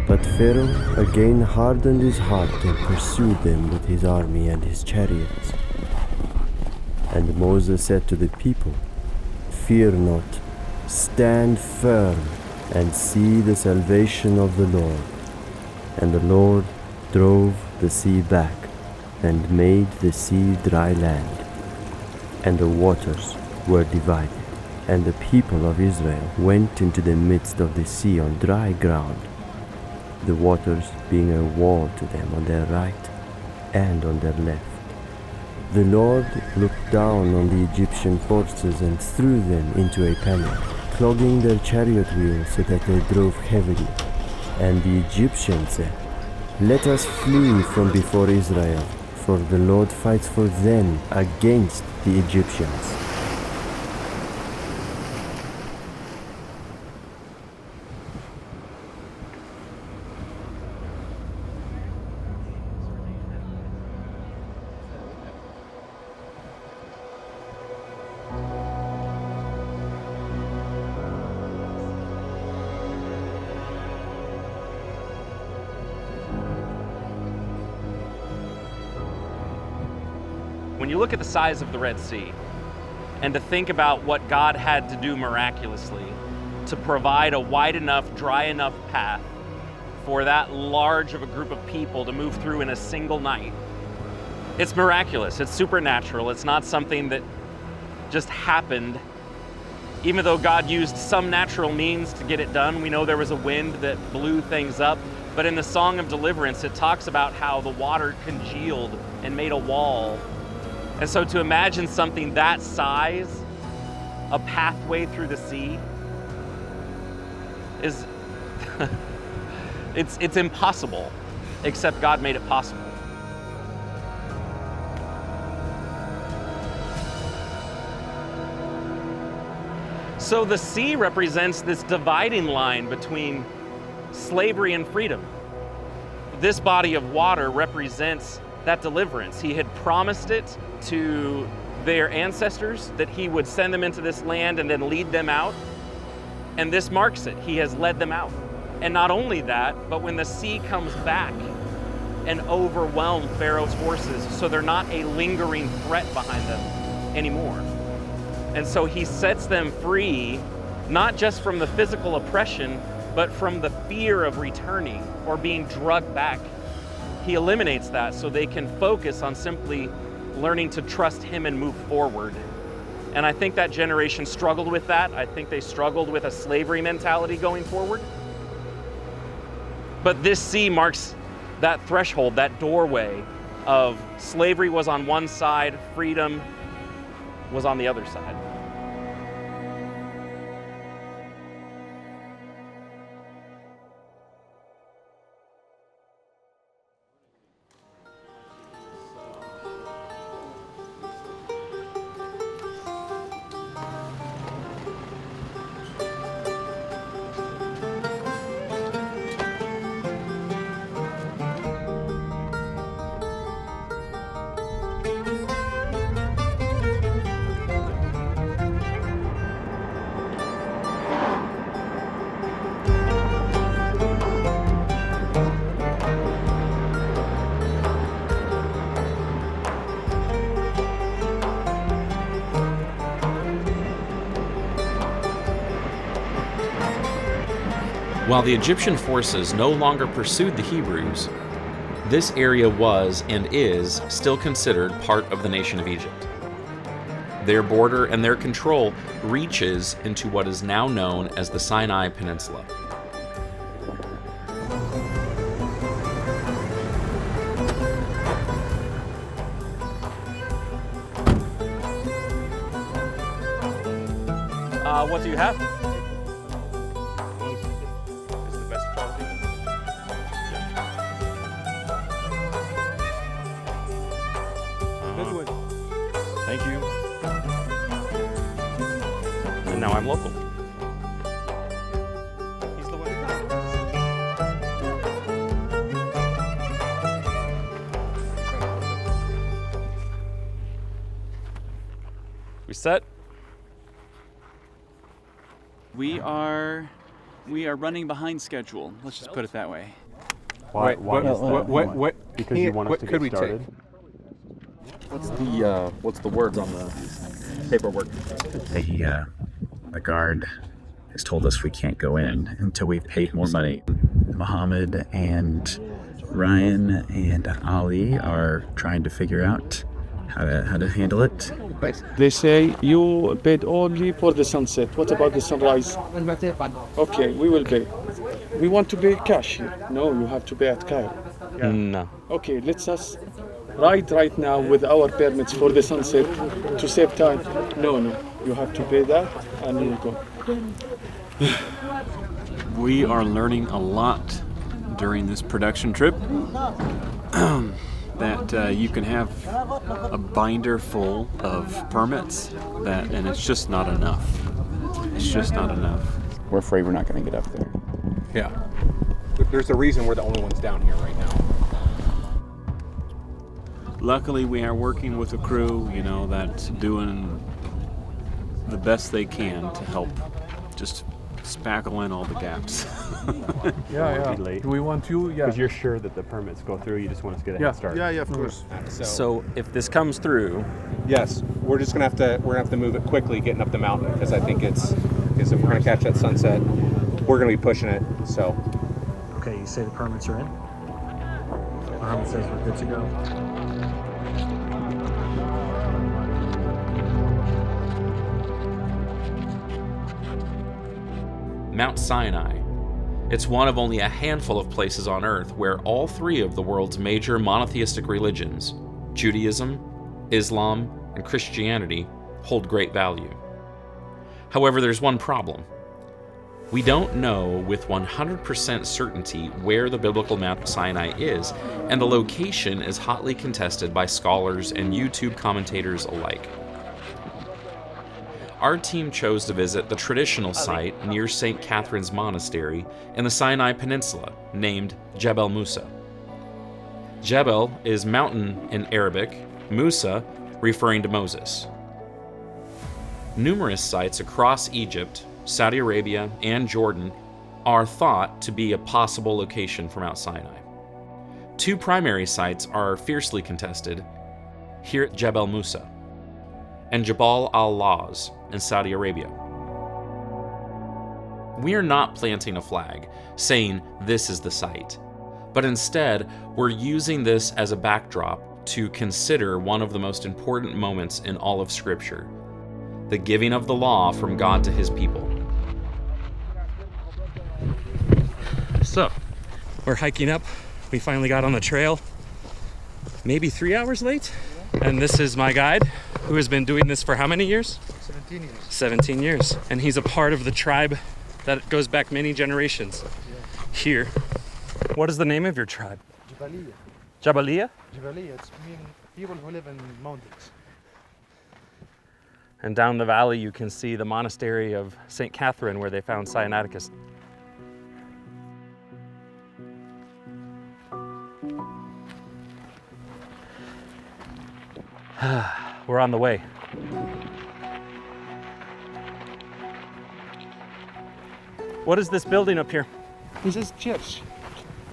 But Pharaoh again hardened his heart and pursued them with his army and his chariots. And Moses said to the people, "Fear not, stand firm and see the salvation of the Lord." And the Lord drove the sea back and made the sea dry land, and the waters were divided, and the people of Israel went into the midst of the sea on dry ground, the waters being a wall to them on their right and on their left. The Lord looked down on the Egyptian forces and threw them into a panic, clogging their chariot wheels so that they drove heavily. And the Egyptians said, "Let us flee from before Israel, for the Lord fights for them against the Egyptians." When you look at the size of the Red Sea, and to think about what God had to do miraculously to provide a wide enough, dry enough path for that large of a group of people to move through in a single night, it's miraculous, it's supernatural, it's not something that just happened. Even though God used some natural means to get it done, we know there was a wind that blew things up, but in the Song of Deliverance, it talks about how the water congealed and made a wall. And so to imagine something that size, a pathway through the sea, is it's impossible, except God made it possible. So the sea represents this dividing line between slavery and freedom. This body of water represents that deliverance. He had promised it to their ancestors, that he would send them into this land and then lead them out. And this marks it. He has led them out. And not only that, but when the sea comes back and overwhelms Pharaoh's forces, so they're not a lingering threat behind them anymore. And so he sets them free, not just from the physical oppression, but from the fear of returning or being drugged back. He eliminates that so they can focus on simply learning to trust him and move forward. And I think that generation struggled with that. I think they struggled with a slavery mentality going forward. But this sea marks that threshold, that doorway of slavery was on one side, freedom was on the other side. While the Egyptian forces no longer pursued the Hebrews, this area was and is still considered part of the nation of Egypt. Their border and their control reaches into what is now known as the Sinai Peninsula. What do you have? Thank you. And now I'm local. He's the winner. We set? We are running behind schedule. Let's just put it that way. Why is that? What? Because you want us to get started? What's the words on the paperwork? The guard has told us we can't go in until we've paid more money. Muhammad and Ryan and Ali are trying to figure out how to handle it. They say you paid only for the sunset. What about the sunrise? Okay, we will pay. We want to pay cash here. No, you have to pay at Cairo. No. Okay, let's us ride right now with our permits for the sunset to save time. No, you have to pay that and we'll go. We are learning a lot during this production trip. That you can have a binder full of permits, and it's just not enough. It's just not enough. We're afraid we're not going to get up there. Yeah. There's a reason we're the only ones down here right now. Luckily, we are working with a crew, that's doing the best they can to help just spackle in all the gaps. Yeah. Be late. Do we want you? Yeah. Because you're sure that the permits go through, you just want us to get a head start. Yeah, of course. So if this comes through, Yes, we're gonna have to move it quickly getting up the mountain because I think because if we're gonna catch that sunset, we're gonna be pushing it. So. Okay, you say the permits are in? Muhammad says we're good to go. Mount Sinai. It's one of only a handful of places on Earth where all three of the world's major monotheistic religions, Judaism, Islam, and Christianity, hold great value. However, there's one problem. We don't know with 100% certainty where the biblical Mount Sinai is, and the location is hotly contested by scholars and YouTube commentators alike. Our team chose to visit the traditional site near St. Catherine's Monastery in the Sinai Peninsula, named Jebel Musa. Jebel is mountain in Arabic, Musa referring to Moses. Numerous sites across Egypt, Saudi Arabia, and Jordan are thought to be a possible location for Mount Sinai. Two primary sites are fiercely contested here at Jebel Musa and Jabal al-Lawz in Saudi Arabia. We are not planting a flag saying this is the site, but instead we're using this as a backdrop to consider one of the most important moments in all of Scripture, the giving of the law from God to his people. So, we're hiking up. We finally got on the trail, maybe 3 hours late. And this is my guide, who has been doing this for how many years? 17 years. 17 years. And he's a part of the tribe that goes back many generations here. What is the name of your tribe? Jabaliya. Jabaliya? Jabaliya, it's meaning people who live in mountains. And down the valley you can see the monastery of St. Catherine, where they found Sinaiticus. We're on the way. What is this building up here? This is church.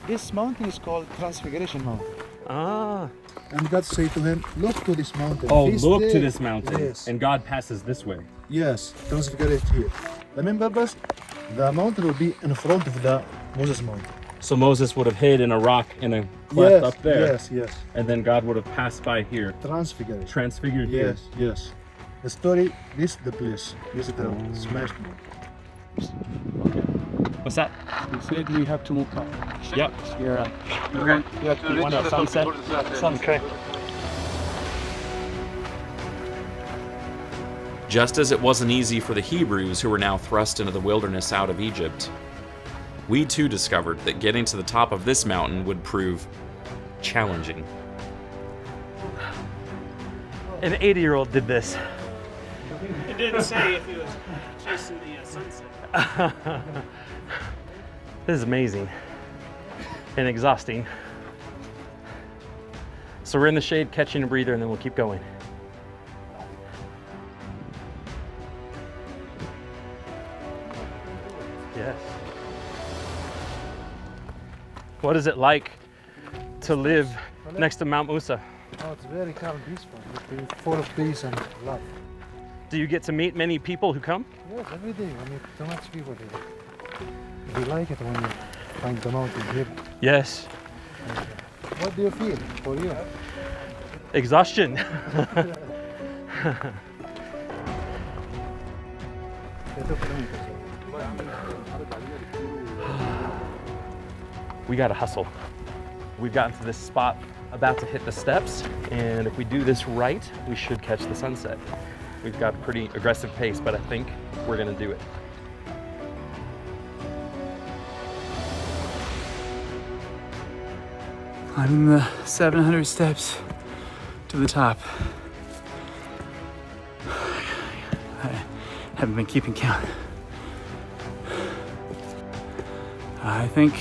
This mountain is called Transfiguration Mountain. Ah. And God said to him, look to this mountain. Oh, This look to day- this mountain. Yes. And God passes this way. Yes, transfigured here. The main purpose, the mountain will be in front of the Moses mountain. So Moses would have hid in a rock in a cleft Yes, up there. yes, yes. And then God would have passed by here. Transfigured. Transfigured here. Yes, yes. The story, this is the place. This is the smashed mountain. What's that? You said we have to move back. Yep. Yeah. You want a sunset? Sunset. Just as it wasn't easy for the Hebrews who were now thrust into the wilderness out of Egypt, we too discovered that getting to the top of this mountain would prove challenging. An 80-year-old did this. It didn't say if he was chasing the sunset. This is amazing and exhausting. So we're in the shade catching a breather and then we'll keep going. Yes. What is it like to live next to Mount Musa? Oh, it's very calm and peaceful. It's full of peace and love. Do you get to meet many people who come? Yes, every day. I meet so much people here. Do you like it when you find the mountain here? Yes. What do you feel for you? Exhaustion. We gotta hustle. We've gotten to this spot, about to hit the steps, and if we do this right, we should catch the sunset. We've got a pretty aggressive pace, but I think we're gonna do it. Climbing the 700 steps to the top. I haven't been keeping count. I think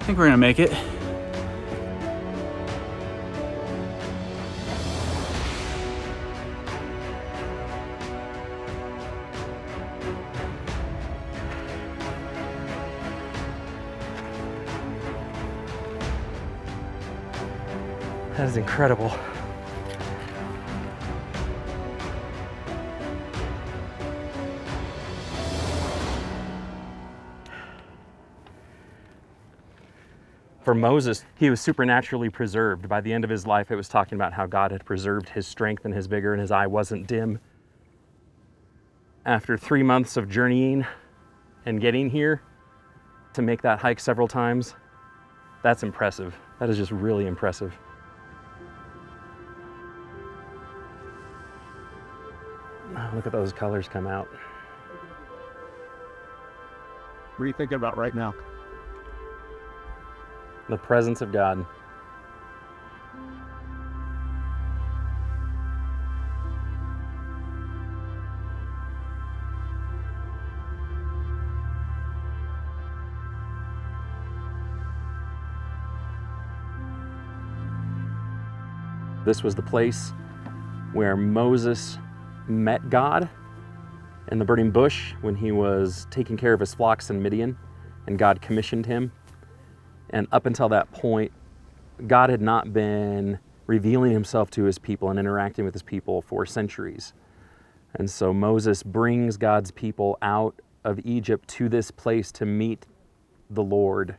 we're gonna make it. That is incredible. For Moses, he was supernaturally preserved. By the end of his life, it was talking about how God had preserved his strength and his vigor, and his eye wasn't dim. After 3 months of journeying and getting here, to make that hike several times, that's impressive. That is just really impressive. Oh, look at those colors come out. What are you thinking about right now? The presence of God. This was the place where Moses met God in the burning bush when he was taking care of his flocks in Midian, and God commissioned him. And up until that point, God had not been revealing himself to his people and interacting with his people for centuries. And so Moses brings God's people out of Egypt to this place to meet the Lord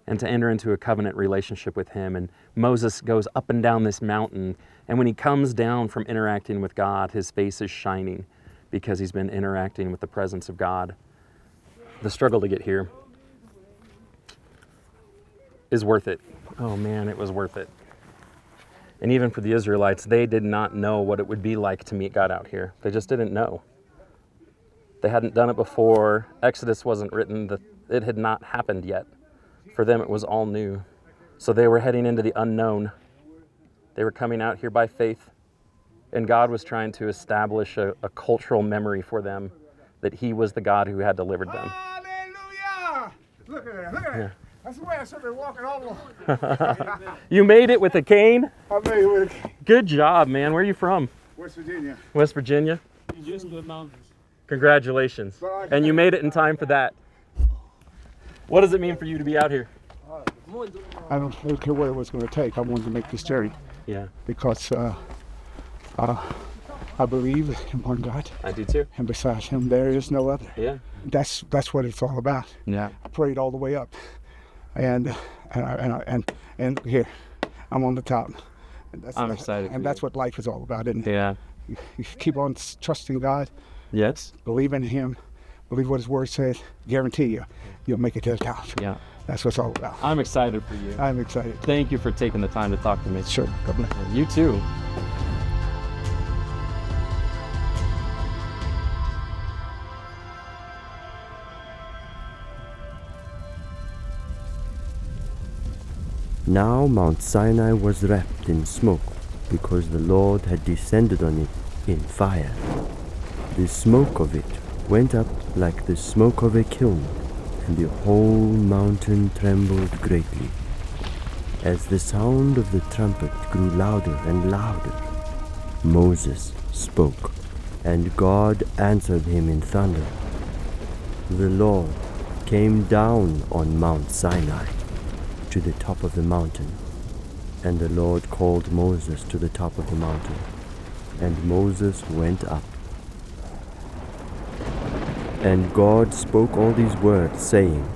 and to enter into a covenant relationship with him. And Moses goes up and down this mountain, and when he comes down from interacting with God, his face is shining because he's been interacting with the presence of God. The struggle to get here is worth it. Oh man, it was worth it. And even for the Israelites, they did not know what it would be like to meet God out here. They just didn't know. They hadn't done it before. Exodus wasn't written. It had not happened yet. For them, it was all new. So they were heading into the unknown. They were coming out here by faith. And God was trying to establish a cultural memory for them that he was the God who had delivered them. Hallelujah! Look at that, look at that. That's the way I should be walking all along. You made it with a cane? I made it with a cane. Good job, man. Where are you from? West Virginia. West Virginia? Just the mountains. Congratulations. And you made it in time for that. What does it mean for you to be out here? I don't care what it was going to take. I wanted to make this journey. Yeah. Because I believe in one God. I do too. And besides him, there is no other. Yeah. That's what it's all about. Yeah. I prayed all the way up, and here, I'm on the top. And I'm excited. And that's what life is all about, isn't it? Yeah. You keep on trusting God. Yes. Believe in him. Believe what his word says. Guarantee you'll make it to the top. Yeah. That's what it's all about. I'm excited for you. I'm excited. Thank you for taking the time to talk to me. Sure. God bless. You too. Now Mount Sinai was wrapped in smoke, because the Lord had descended on it in fire. The smoke of it went up like the smoke of a kiln, and the whole mountain trembled greatly. As the sound of the trumpet grew louder and louder, Moses spoke, and God answered him in thunder. The Lord came down on Mount Sinai to the top of the mountain, and the Lord called Moses to the top of the mountain, and Moses went up. And God spoke all these words, saying,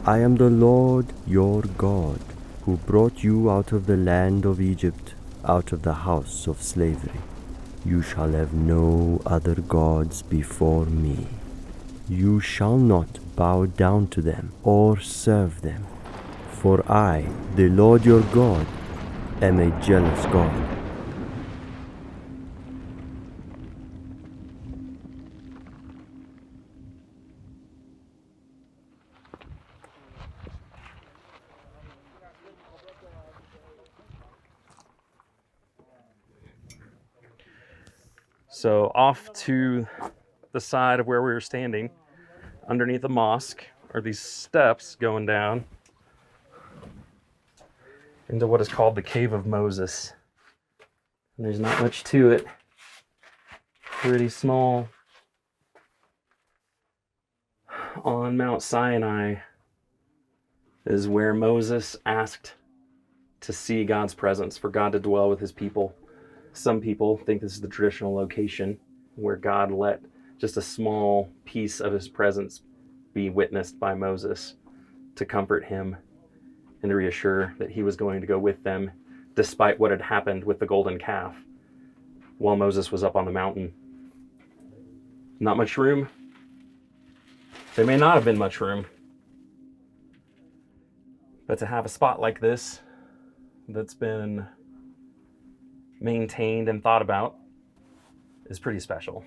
I am the Lord your God, who brought you out of the land of Egypt, out of the house of slavery. You shall have no other gods before me. You shall not bow down to them or serve them. For I, the Lord your God, am a jealous God. So off to the side of where we were standing, underneath the mosque, are these steps going down into what is called the Cave of Moses. And there's not much to it. Pretty small. On Mount Sinai is where Moses asked to see God's presence, for God to dwell with his people. Some people think this is the traditional location where God let just a small piece of his presence be witnessed by Moses to comfort him and to reassure that he was going to go with them despite what had happened with the golden calf while Moses was up on the mountain. Not much room. There may not have been much room. But to have a spot like this that's been maintained and thought about is pretty special.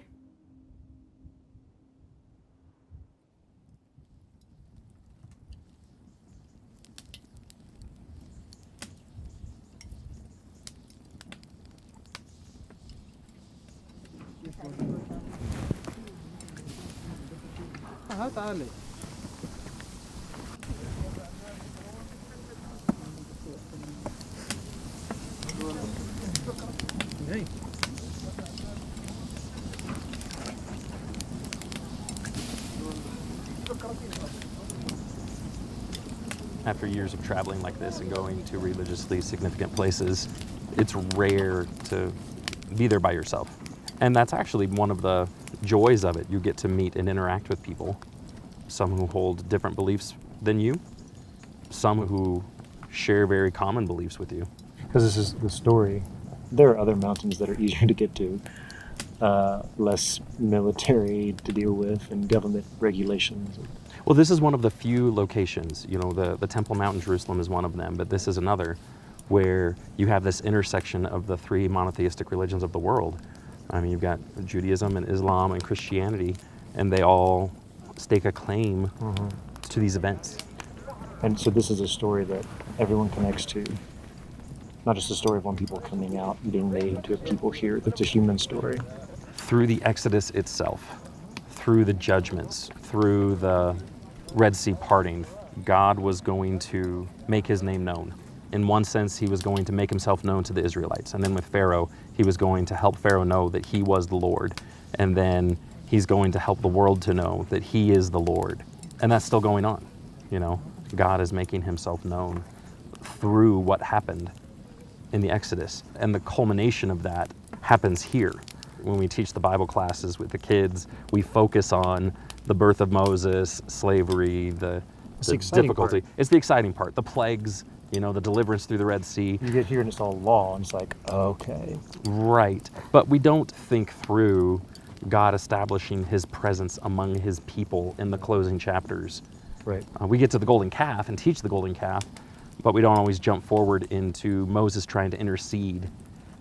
تعالي after years of traveling like this and going to religiously significant places, it's rare to be there by yourself. And that's actually one of the joys of it. You get to meet and interact with people, some who hold different beliefs than you, some who share very common beliefs with you. Because this is the story. There are other mountains that are easier to get to, less military to deal with and government regulations. Well, this is one of the few locations, you know, the Temple Mount in Jerusalem is one of them, but this is another where you have this intersection of the three monotheistic religions of the world. I mean, you've got Judaism and Islam and Christianity, and they all stake a claim to these events. And so this is a story that everyone connects to. Not just a story of one people coming out and being made into a people here. It's a human story. Through the Exodus itself, through the judgments, through the Red Sea parting, God was going to make his name known. In one sense, he was going to make himself known to the Israelites. And then with Pharaoh, he was going to help Pharaoh know that he was the Lord. And then he's going to help the world to know that he is the Lord. And that's still going on. You know, God is making himself known through what happened in the Exodus. And the culmination of that happens here. When we teach the Bible classes with the kids, we focus on the birth of Moses, slavery, the difficulty. It's the exciting part, the plagues, you know, the deliverance through the Red Sea. You get here and it's all law, and it's like, okay. Right. But we don't think through God establishing his presence among his people in the closing chapters. Right. We get to the golden calf and teach the golden calf, but we don't always jump forward into Moses trying to intercede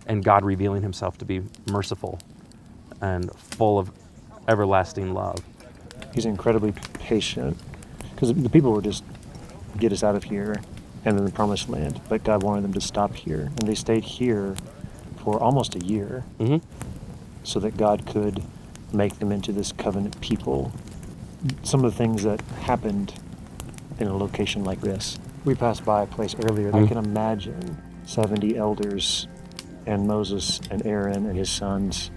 and God revealing himself to be merciful and full of everlasting love. He's incredibly patient, because the people were just, get us out of here and then the promised land, but God wanted them to stop here, and they stayed here for almost a year so that God could make them into this covenant people. Some of the things that happened in a location like this, we passed by a place earlier. I can imagine 70 elders and Moses and Aaron and his sons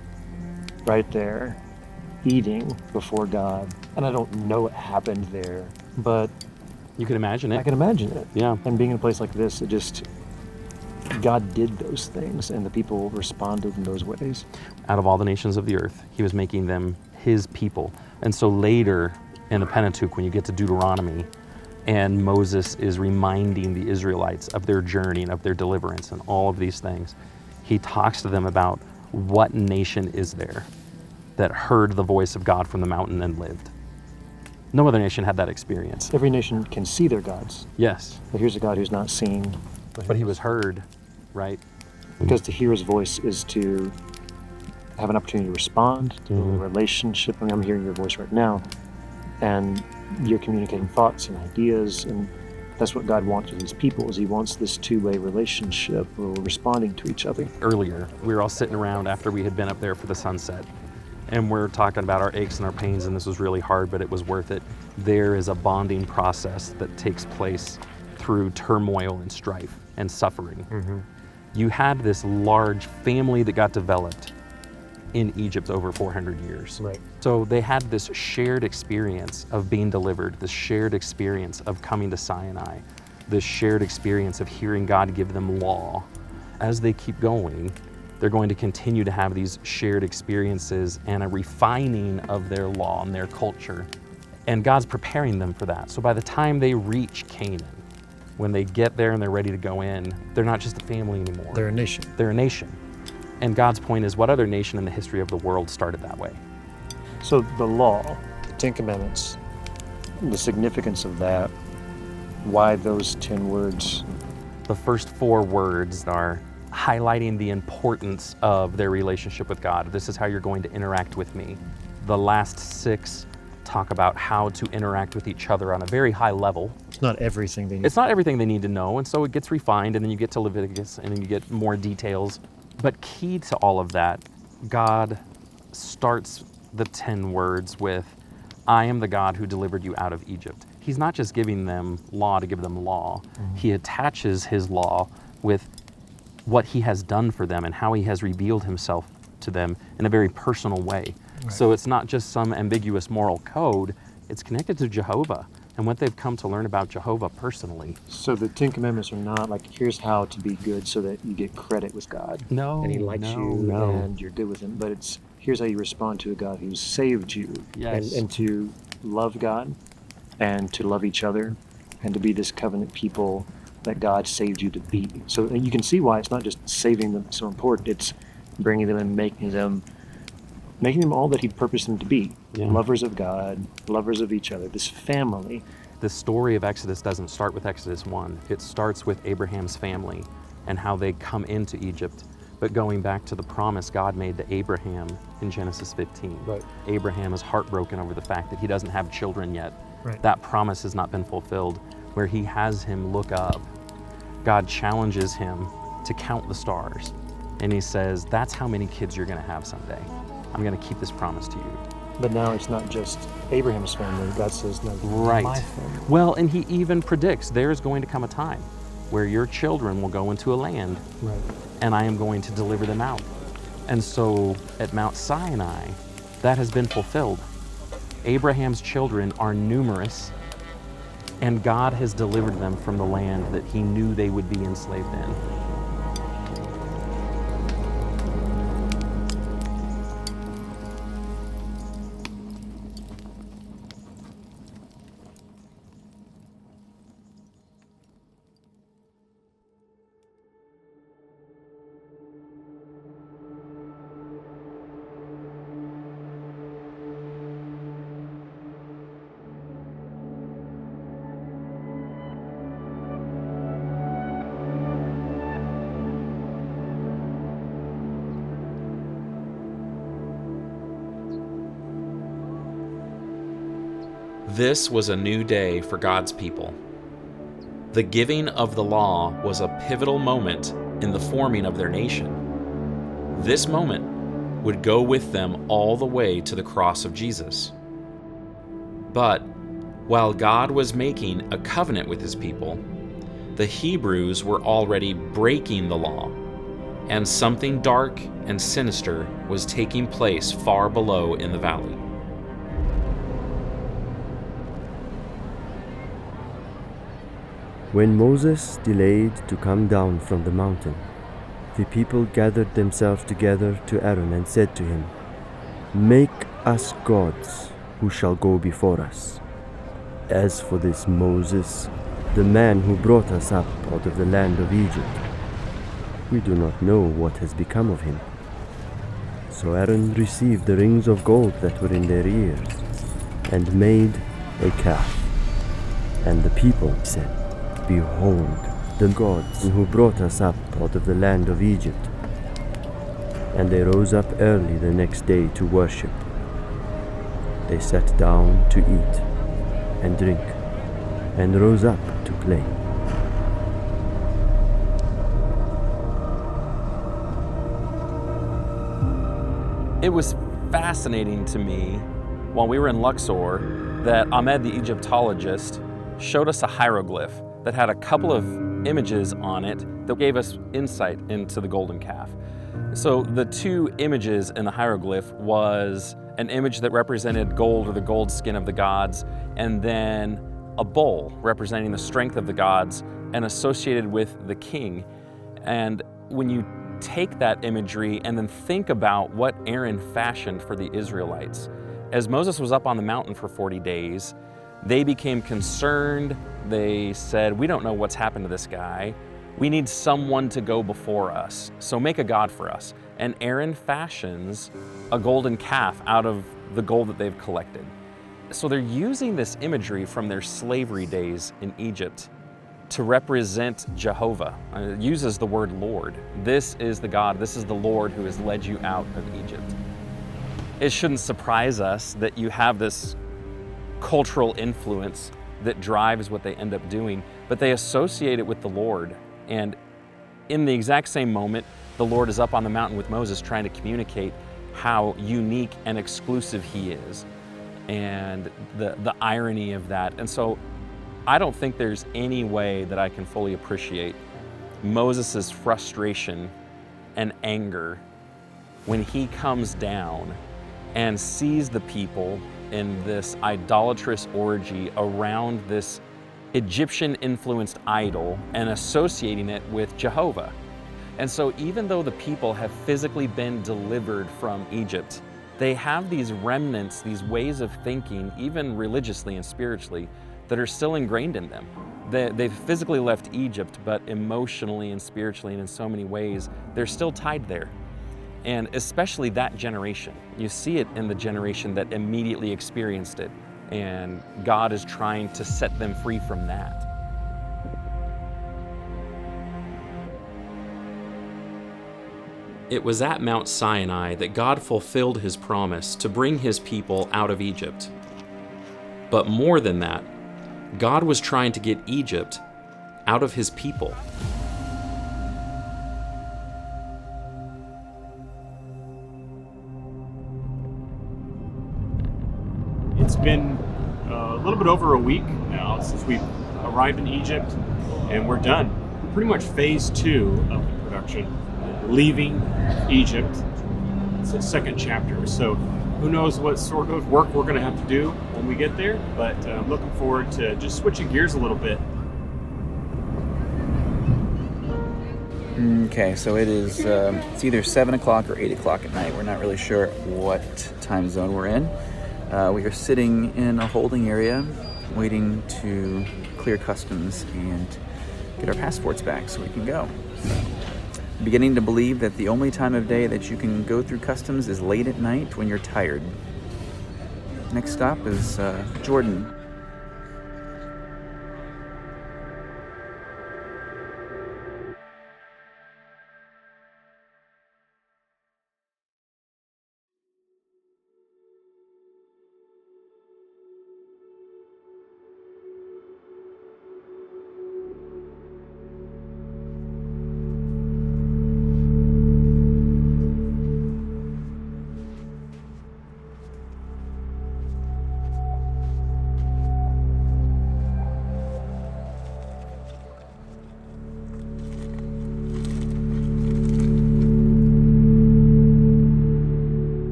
right there eating before God. And I don't know what happened there, but you can imagine it. I can imagine it. Yeah. And being in a place like this, it just, God did those things and the people responded in those ways. Out of all the nations of the earth, he was making them his people. And so later in the Pentateuch, when you get to Deuteronomy, and Moses is reminding the Israelites of their journey and of their deliverance and all of these things, he talks to them about what nation is there that heard the voice of God from the mountain and lived. No other nation had that experience. Every nation can see their gods. Yes. But here's a God who's not seen. But he was heard, right? Because to hear his voice is to have an opportunity to respond, to build a relationship. I mean, I'm hearing your voice right now, and you're communicating thoughts and ideas, and that's what God wants with his people, is he wants this two-way relationship where we're responding to each other. Earlier, we were all sitting around after we had been up there for the sunset, and we're talking about our aches and our pains, and this was really hard, but it was worth it. There is a bonding process that takes place through turmoil and strife and suffering. You had this large family that got developed in Egypt over 400 years. Right. So they had this shared experience of being delivered, this shared experience of coming to Sinai, this shared experience of hearing God give them law. As they keep going, they're going to continue to have these shared experiences and a refining of their law and their culture. And God's preparing them for that. So by the time they reach Canaan, when they get there and they're ready to go in, they're not just a family anymore. They're a nation. They're a nation. And God's point is, what other nation in the history of the world started that way? So the law, the 10 Commandments, the significance of that, why those 10 words? The first 4 words are highlighting the importance of their relationship with God. This is how you're going to interact with me. The last 6 talk about how to interact with each other on a very high level. It's not everything they need. It's not everything they need to know, and so it gets refined, and then you get to Leviticus, and then you get more details. But key to all of that, God starts the 10 words with, I am the God who delivered you out of Egypt. He's not just giving them law to give them law. He attaches his law with what he has done for them and how he has revealed himself to them in a very personal way. Right. So it's not just some ambiguous moral code, it's connected to Jehovah and what they've come to learn about Jehovah personally. So the Ten Commandments are not like, here's how to be good so that you get credit with God. No, and he likes you no. and you're good with him. But it's, here's how you respond to a God who saved you. Yes. And to love God and to love each other and to be this covenant people that God saved you to be. So you can see why it's not just saving them so important. It's bringing them and making them all that he purposed them to be. Yeah. Lovers of God, lovers of each other, this family. The story of Exodus doesn't start with Exodus 1. It starts with Abraham's family and how they come into Egypt. But going back to the promise God made to Abraham in Genesis 15. Right. Abraham is heartbroken over the fact that he doesn't have children yet. Right. That promise has not been fulfilled. Where he has him look up, God challenges him to count the stars. And he says, that's how many kids you're gonna have someday. I'm gonna keep this promise to you. But now it's not just Abraham's family. God says, no, Right. my family. Well, and he even predicts there's going to come a time where your children will go into a land, right, and I am going to deliver them out. And so at Mount Sinai, that has been fulfilled. Abraham's children are numerous, and God has delivered them from the land that he knew they would be enslaved in. This was a new day for God's people. The giving of the law was a pivotal moment in the forming of their nation. This moment would go with them all the way to the cross of Jesus. But while God was making a covenant with his people, the Hebrews were already breaking the law, and something dark and sinister was taking place far below in the valley. When Moses delayed to come down from the mountain, the people gathered themselves together to Aaron and said to him, "Make us gods who shall go before us. As for this Moses, the man who brought us up out of the land of Egypt, we do not know what has become of him." So Aaron received the rings of gold that were in their ears and made a calf. And the people said, "Behold, the gods who brought us up out of the land of Egypt." And they rose up early the next day to worship. They sat down to eat and drink, and rose up to play. It was fascinating to me while we were in Luxor that Ahmed, the Egyptologist, showed us a hieroglyph that had a couple of images on it that gave us insight into the golden calf. So the two images in the hieroglyph was an image that represented gold, or the gold skin of the gods, and then a bowl representing the strength of the gods and associated with the king. And when you take that imagery and then think about what Aaron fashioned for the Israelites, as Moses was up on the mountain for 40 days, they became concerned. They said, "We don't know what's happened to this guy. We need someone to go before us. So make a god for us." And Aaron fashions a golden calf out of the gold that they've collected. So they're using this imagery from their slavery days in Egypt to represent Jehovah. It uses the word Lord. This is the God, this is the Lord who has led you out of Egypt. It shouldn't surprise us that you have this cultural influence that drives what they end up doing, but they associate it with the Lord. And in the exact same moment, the Lord is up on the mountain with Moses trying to communicate how unique and exclusive he is, and the irony of that. And so I don't think there's any way that I can fully appreciate Moses' frustration and anger when he comes down and sees the people in this idolatrous orgy around this Egyptian-influenced idol and associating it with Jehovah. And so even though the people have physically been delivered from Egypt, they have these remnants, these ways of thinking, even religiously and spiritually, that are still ingrained in them. They've physically left Egypt, but emotionally and spiritually and in so many ways, they're still tied there. And especially that generation. You see it in the generation that immediately experienced it. And God is trying to set them free from that. It was at Mount Sinai that God fulfilled his promise to bring his people out of Egypt. But more than that, God was trying to get Egypt out of his people. It's been a little bit over a week now since we arrived in Egypt, and we're done. Pretty much phase 2 of the production, leaving Egypt. It's the second chapter, so who knows what sort of work we're going to have to do when we get there, but I'm looking forward to just switching gears a little bit. Okay, so it is, it's either 7 o'clock or 8 o'clock at night. We're not really sure what time zone we're in. We are sitting in a holding area waiting to clear customs and get our passports back so we can go. Beginning to believe that the only time of day that you can go through customs is late at night when you're tired. Next stop is Jordan.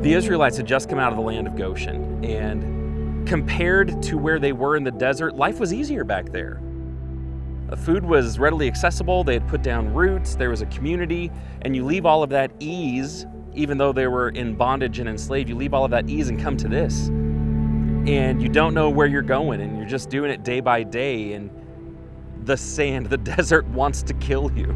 The Israelites had just come out of the land of Goshen, and compared to where they were in the desert, life was easier back there. The food was readily accessible, they had put down roots, there was a community, and you leave all of that ease, even though they were in bondage and enslaved, you leave all of that ease and come to this. And you don't know where you're going, and you're just doing it day by day, and the sand, the desert wants to kill you.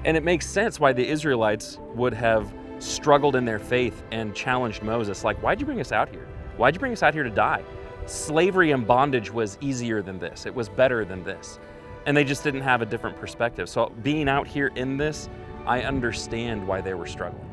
And it makes sense why the Israelites would have struggled in their faith and challenged Moses, like, why'd you bring us out here? Why'd you bring us out here to die? Slavery and bondage was easier than this. It was better than this. And they just didn't have a different perspective. So being out here in this, I understand why they were struggling.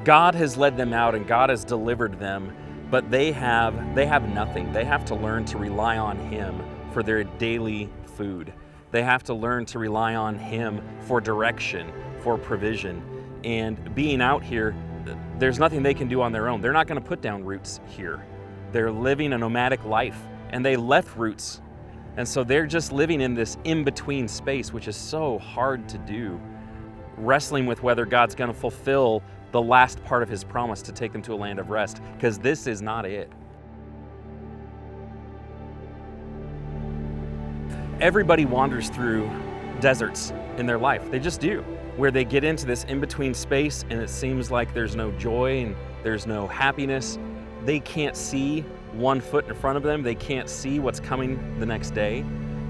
God has led them out and God has delivered them, but they have nothing. They have to learn to rely on Him for their daily food. They have to learn to rely on Him for direction, for provision. And being out here, there's nothing they can do on their own. They're not going to put down roots here. They're living a nomadic life, and they left roots. And so they're just living in this in-between space, which is so hard to do, wrestling with whether God's going to fulfill the last part of His promise to take them to a land of rest, because this is not it. Everybody wanders through deserts in their life. They just do, where they get into this in-between space and it seems like there's no joy and there's no happiness. They can't see 1 foot in front of them. They can't see what's coming the next day.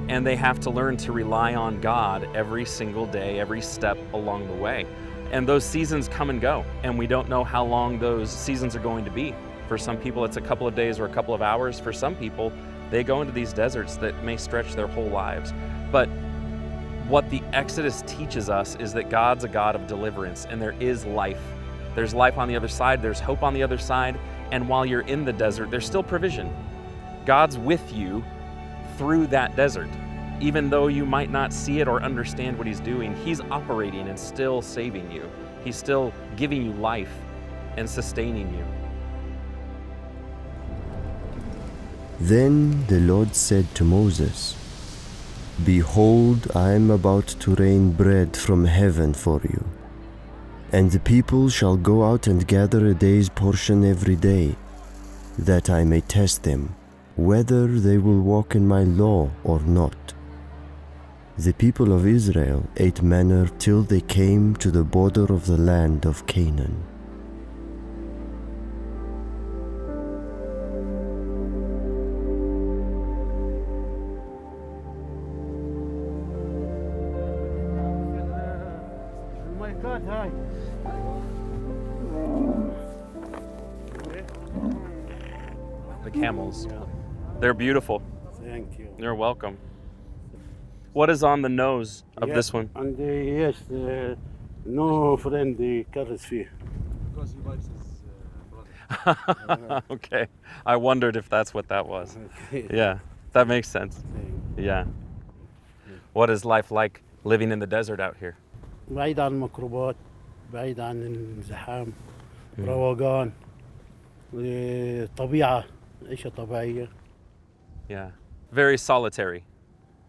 And they have to learn to rely on God every single day, every step along the way. And those seasons come and go, and we don't know how long those seasons are going to be. For some people, it's a couple of days or a couple of hours. For some people, they go into these deserts that may stretch their whole lives. But what the Exodus teaches us is that God's a God of deliverance, and there is life. There's life on the other side, there's hope on the other side, and while you're in the desert, there's still provision. God's with you through that desert. Even though you might not see it or understand what he's doing, he's operating and still saving you. He's still giving you life and sustaining you. Then the Lord said to Moses, Behold, I am about to rain bread from heaven for you, and the people shall go out and gather a day's portion every day, that I may test them, whether they will walk in my law or not. The people of Israel ate manna till they came to the border of the land of Canaan. The camels. They're beautiful. Thank you. You're welcome. What is on the nose of this one? And yes, no friend carries fear. Because he likes his brother. Okay. I wondered if that's what that was. Yeah, that makes sense. Yeah. What is life like living in the desert out here? بعيد عن الميكروبات، بعيد عن الزحام، روقان، طبيعة، عيشة طبيعية. Yeah. Very solitary.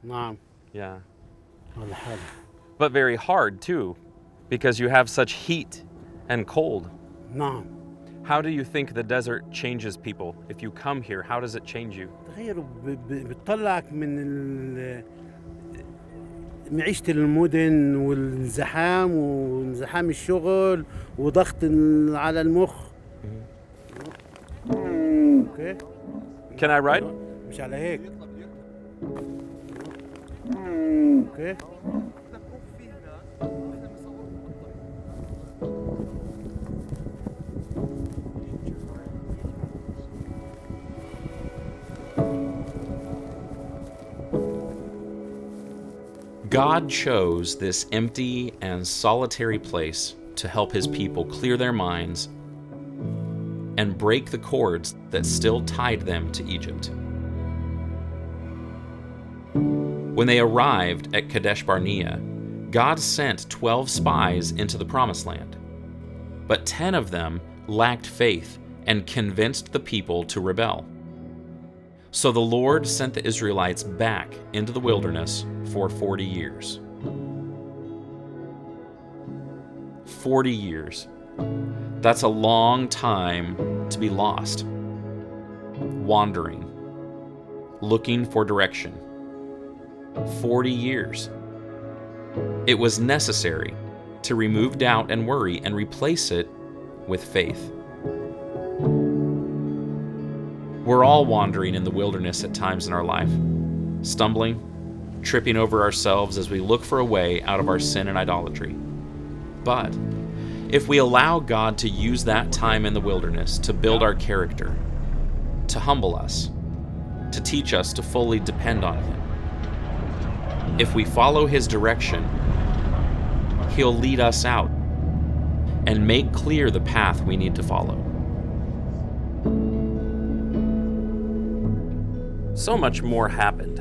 نعم. Yeah. على حالي. But very hard too, because you have such heat and cold. نعم. How do you think the desert changes people? If you come here, how does it change you? تغير بتطلعك من معيشة المدن والزحام وانزحام الشغل وضغط على المخ. اوكي. Can I ride? مش على هيك. اوكي. God chose this empty and solitary place to help his people clear their minds and break the cords that still tied them to Egypt. When they arrived at Kadesh Barnea, God sent 12 spies into the Promised Land. But 10 of them lacked faith and convinced the people to rebel. So the Lord sent the Israelites back into the wilderness for 40 years. 40 years. That's a long time to be lost, wandering, looking for direction. 40 years. It was necessary to remove doubt and worry and replace it with faith. We're all wandering in the wilderness at times in our life, stumbling, tripping over ourselves as we look for a way out of our sin and idolatry. But if we allow God to use that time in the wilderness to build our character, to humble us, to teach us to fully depend on Him, if we follow His direction, He'll lead us out and make clear the path we need to follow. So much more happened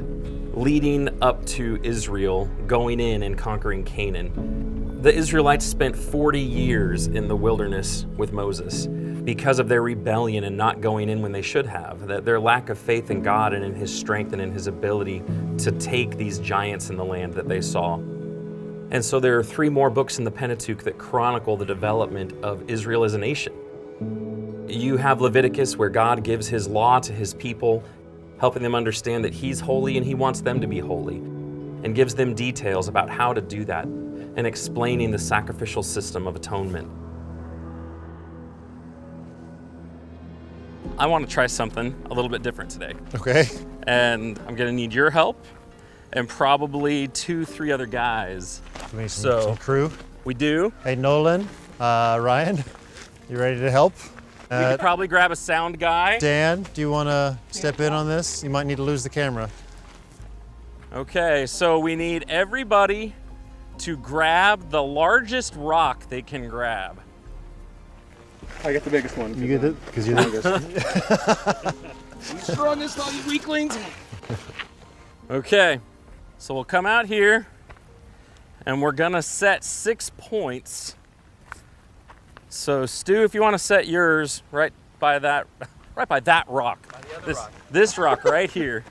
leading up to Israel going in and conquering Canaan. The Israelites spent 40 years in the wilderness with Moses because of their rebellion and not going in when they should have, their lack of faith in God and in His strength and in His ability to take these giants in the land that they saw. And so there are 3 more books in the Pentateuch that chronicle the development of Israel as a nation. You have Leviticus, where God gives His law to His people, helping them understand that He's holy and He wants them to be holy, and gives them details about how to do that, and explaining the sacrificial system of atonement. I want to try something a little bit different today. Okay. And I'm going to need your help and probably 2-3 other guys. Some crew. We do. Hey, Nolan, Ryan, you ready to help? We could probably grab a sound guy. Dan, do you want to step in on this? You might need to lose the camera. Okay, so we need everybody to grab the largest rock they can grab. I get the biggest one. You get it? Because you're the biggest. Strongest all you weaklings. Okay, so we'll come out here and we're gonna set 6 points. So Stu, if you want to set yours right by that rock. This rock right here.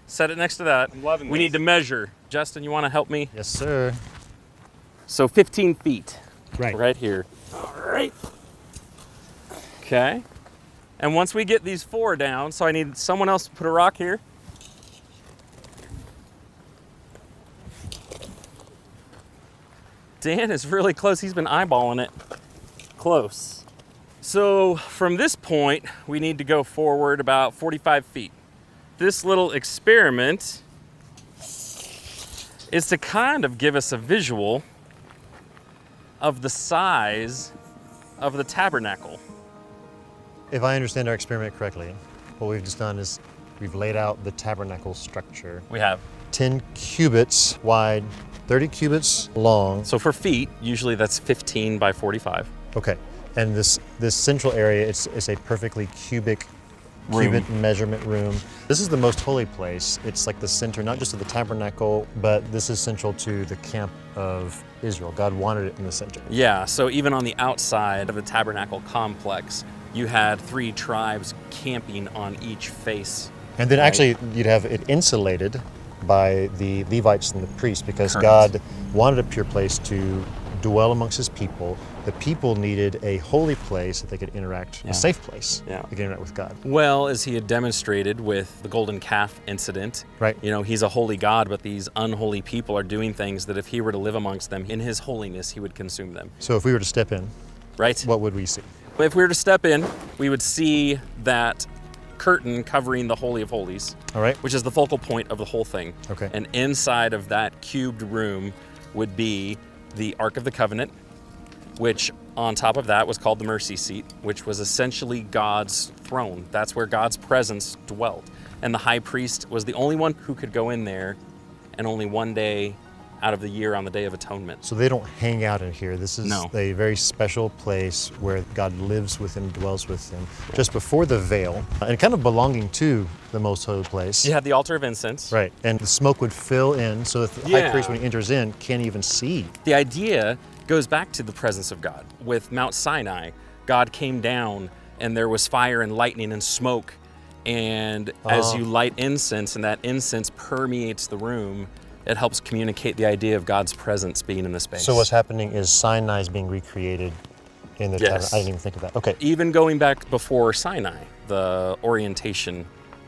Set it next to that. I'm loving We this. need to measure. Justin, you want to help me? Yes, sir. So 15 feet. Right. Right here. All right. Okay. And once we get these 4 down, so I need someone else to put a rock here. Dan is really close. He's been eyeballing it. Close. So from this point, we need to go forward about 45 feet. This little experiment is to kind of give us a visual of the size of the tabernacle. If I understand our experiment correctly, what we've just done is we've laid out the tabernacle structure. We have 10 cubits wide, 30 cubits long. So for feet, usually that's 15 by 45. Okay, and this central area, it's a perfectly cubit measurement room. This is the most holy place. It's like the center, not just of the tabernacle, but this is central to the camp of Israel. God wanted it in the center. Yeah, so even on the outside of the tabernacle complex, you had 3 tribes camping on each face. And then right? actually you'd have it insulated by the Levites and the priests because Correct. God wanted a pure place to dwell amongst his people. The people needed a holy place that they could interact, a safe place they could interact with God. Well, as he had demonstrated with the golden calf incident, right? You know, he's a holy God, but these unholy people are doing things that if he were to live amongst them in his holiness, he would consume them. So if we were to step in, right? What would we see? If we were to step in, we would see that curtain covering the Holy of Holies, all right, which is the focal point of the whole thing. Okay. And inside of that cubed room would be the Ark of the Covenant, which on top of that was called the mercy seat, which was essentially God's throne. That's where God's presence dwelt. And the high priest was the only one who could go in there, and only one day out of the year on the Day of Atonement. So they don't hang out in here. This is a very special place where God lives with him, dwells with him, just before the veil, and kind of belonging to the most holy place. You had the altar of incense. Right, and the smoke would fill in so that the high priest, when he enters in, can't even see. The idea goes back to the presence of God. With Mount Sinai, God came down and there was fire and lightning and smoke. And as you light incense and that incense permeates the room, it helps communicate the idea of God's presence being in the space. So what's happening is Sinai is being recreated in the tabernacle. I didn't even think of that. Okay. Even going back before Sinai, the orientation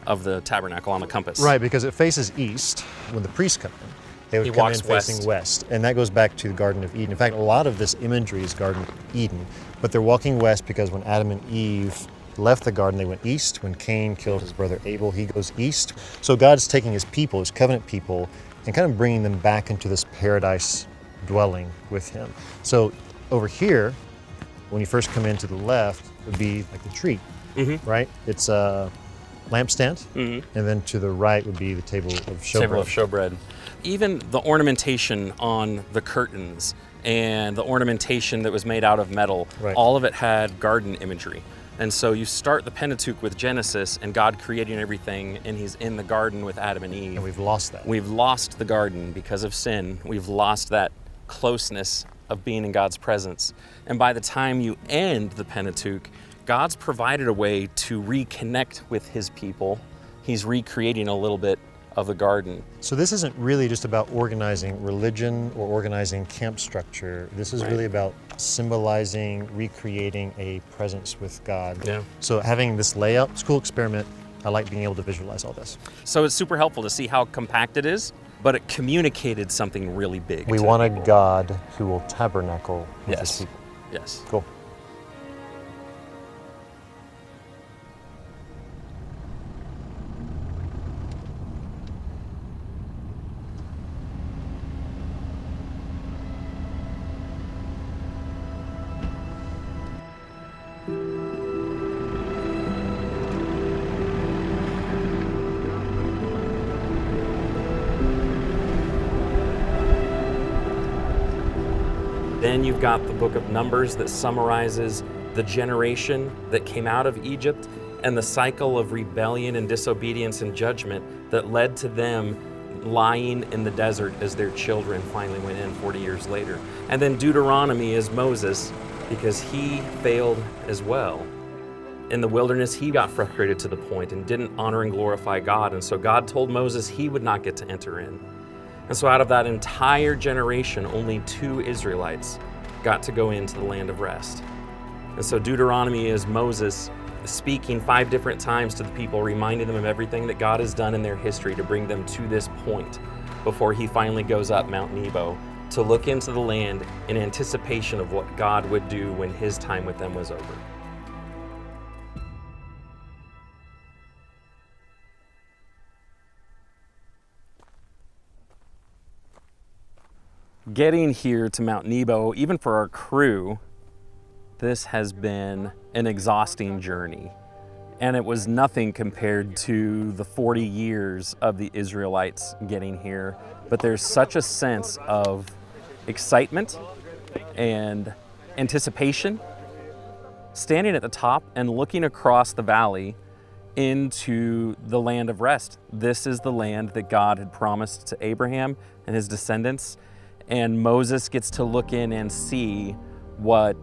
of the tabernacle on the compass. Right, because it faces east. When the priests come in, they would come in facing west. And that goes back to the Garden of Eden. In fact, a lot of this imagery is Garden of Eden. But they're walking west because when Adam and Eve left the garden, they went east. When Cain killed his brother Abel, he goes east. So God's taking his people, his covenant people, and kind of bringing them back into this paradise dwelling with him. So over here, when you first come in to the left, would be like the tree, right? It's a lampstand, and then to the right would be the table of showbread. Table of showbread. Even the ornamentation on the curtains and the ornamentation that was made out of metal, all of it had garden imagery. And so you start the Pentateuch with Genesis and God creating everything, and he's in the garden with Adam and Eve. And we've lost that. We've lost the garden because of sin. We've lost that closeness of being in God's presence. And by the time you end the Pentateuch, God's provided a way to reconnect with his people. He's recreating a little bit of the garden. So this isn't really just about organizing religion or organizing camp structure. This is really about symbolizing, recreating a presence with God. Yeah. So having this layout, it's a cool experiment. I like being able to visualize all this. So it's super helpful to see how compact it is, but it communicated something really big. We want a God who will tabernacle with his people. Yes. Cool. Then you've got the book of Numbers that summarizes the generation that came out of Egypt and the cycle of rebellion and disobedience and judgment that led to them lying in the desert as their children finally went in 40 years later. And then Deuteronomy is Moses, because he failed as well. In the wilderness, he got frustrated to the point and didn't honor and glorify God. And so God told Moses he would not get to enter in. And so out of that entire generation, only 2 Israelites got to go into the land of rest. And so Deuteronomy is Moses speaking 5 different times to the people, reminding them of everything that God has done in their history to bring them to this point before he finally goes up Mount Nebo to look into the land in anticipation of what God would do when his time with them was over. Getting here to Mount Nebo, even for our crew, this has been an exhausting journey. And it was nothing compared to the 40 years of the Israelites getting here. But there's such a sense of excitement and anticipation, standing at the top and looking across the valley into the land of rest. This is the land that God had promised to Abraham and his descendants. And Moses gets to look in and see what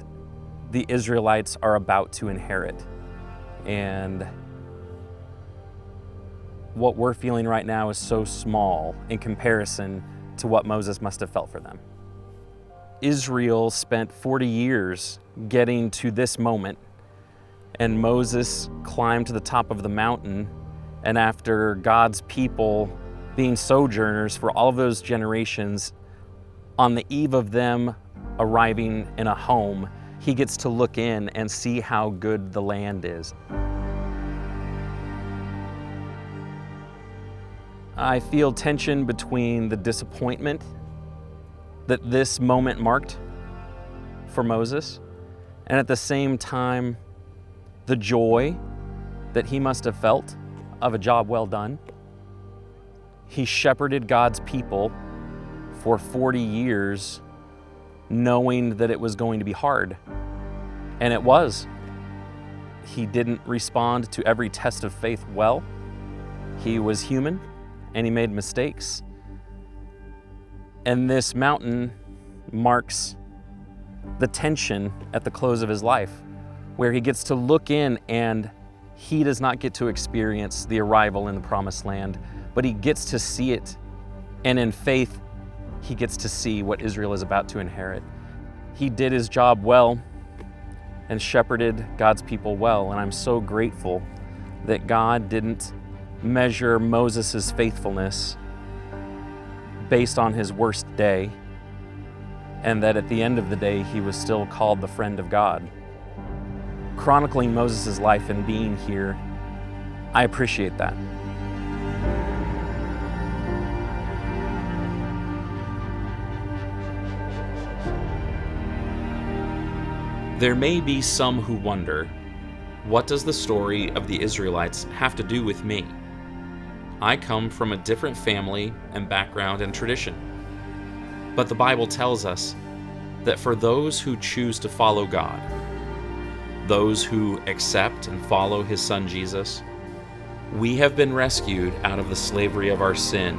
the Israelites are about to inherit. And what we're feeling right now is so small in comparison to what Moses must have felt for them. Israel spent 40 years getting to this moment, and Moses climbed to the top of the mountain, and after God's people being sojourners for all of those generations, on the eve of them arriving in a home, he gets to look in and see how good the land is. I feel tension between the disappointment that this moment marked for Moses, and at the same time, the joy that he must have felt of a job well done. He shepherded God's people for 40 years, knowing that it was going to be hard. And it was. He didn't respond to every test of faith well. He was human, and he made mistakes. And this mountain marks the tension at the close of his life, where he gets to look in and he does not get to experience the arrival in the promised land, but he gets to see it. And in faith, he gets to see what Israel is about to inherit. He did his job well and shepherded God's people well. And I'm so grateful that God didn't measure Moses' faithfulness based on his worst day, and that at the end of the day, he was still called the friend of God. Chronicling Moses' life and being here, I appreciate that. There may be some who wonder, what does the story of the Israelites have to do with me? I come from a different family and background and tradition. But the Bible tells us that for those who choose to follow God, those who accept and follow his Son Jesus, we have been rescued out of the slavery of our sin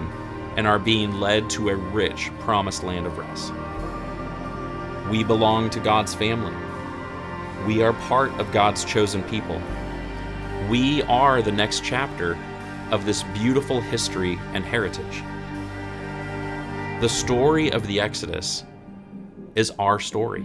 and are being led to a rich, promised land of rest. We belong to God's family. We are part of God's chosen people. We are the next chapter of this beautiful history and heritage. The story of the Exodus is our story.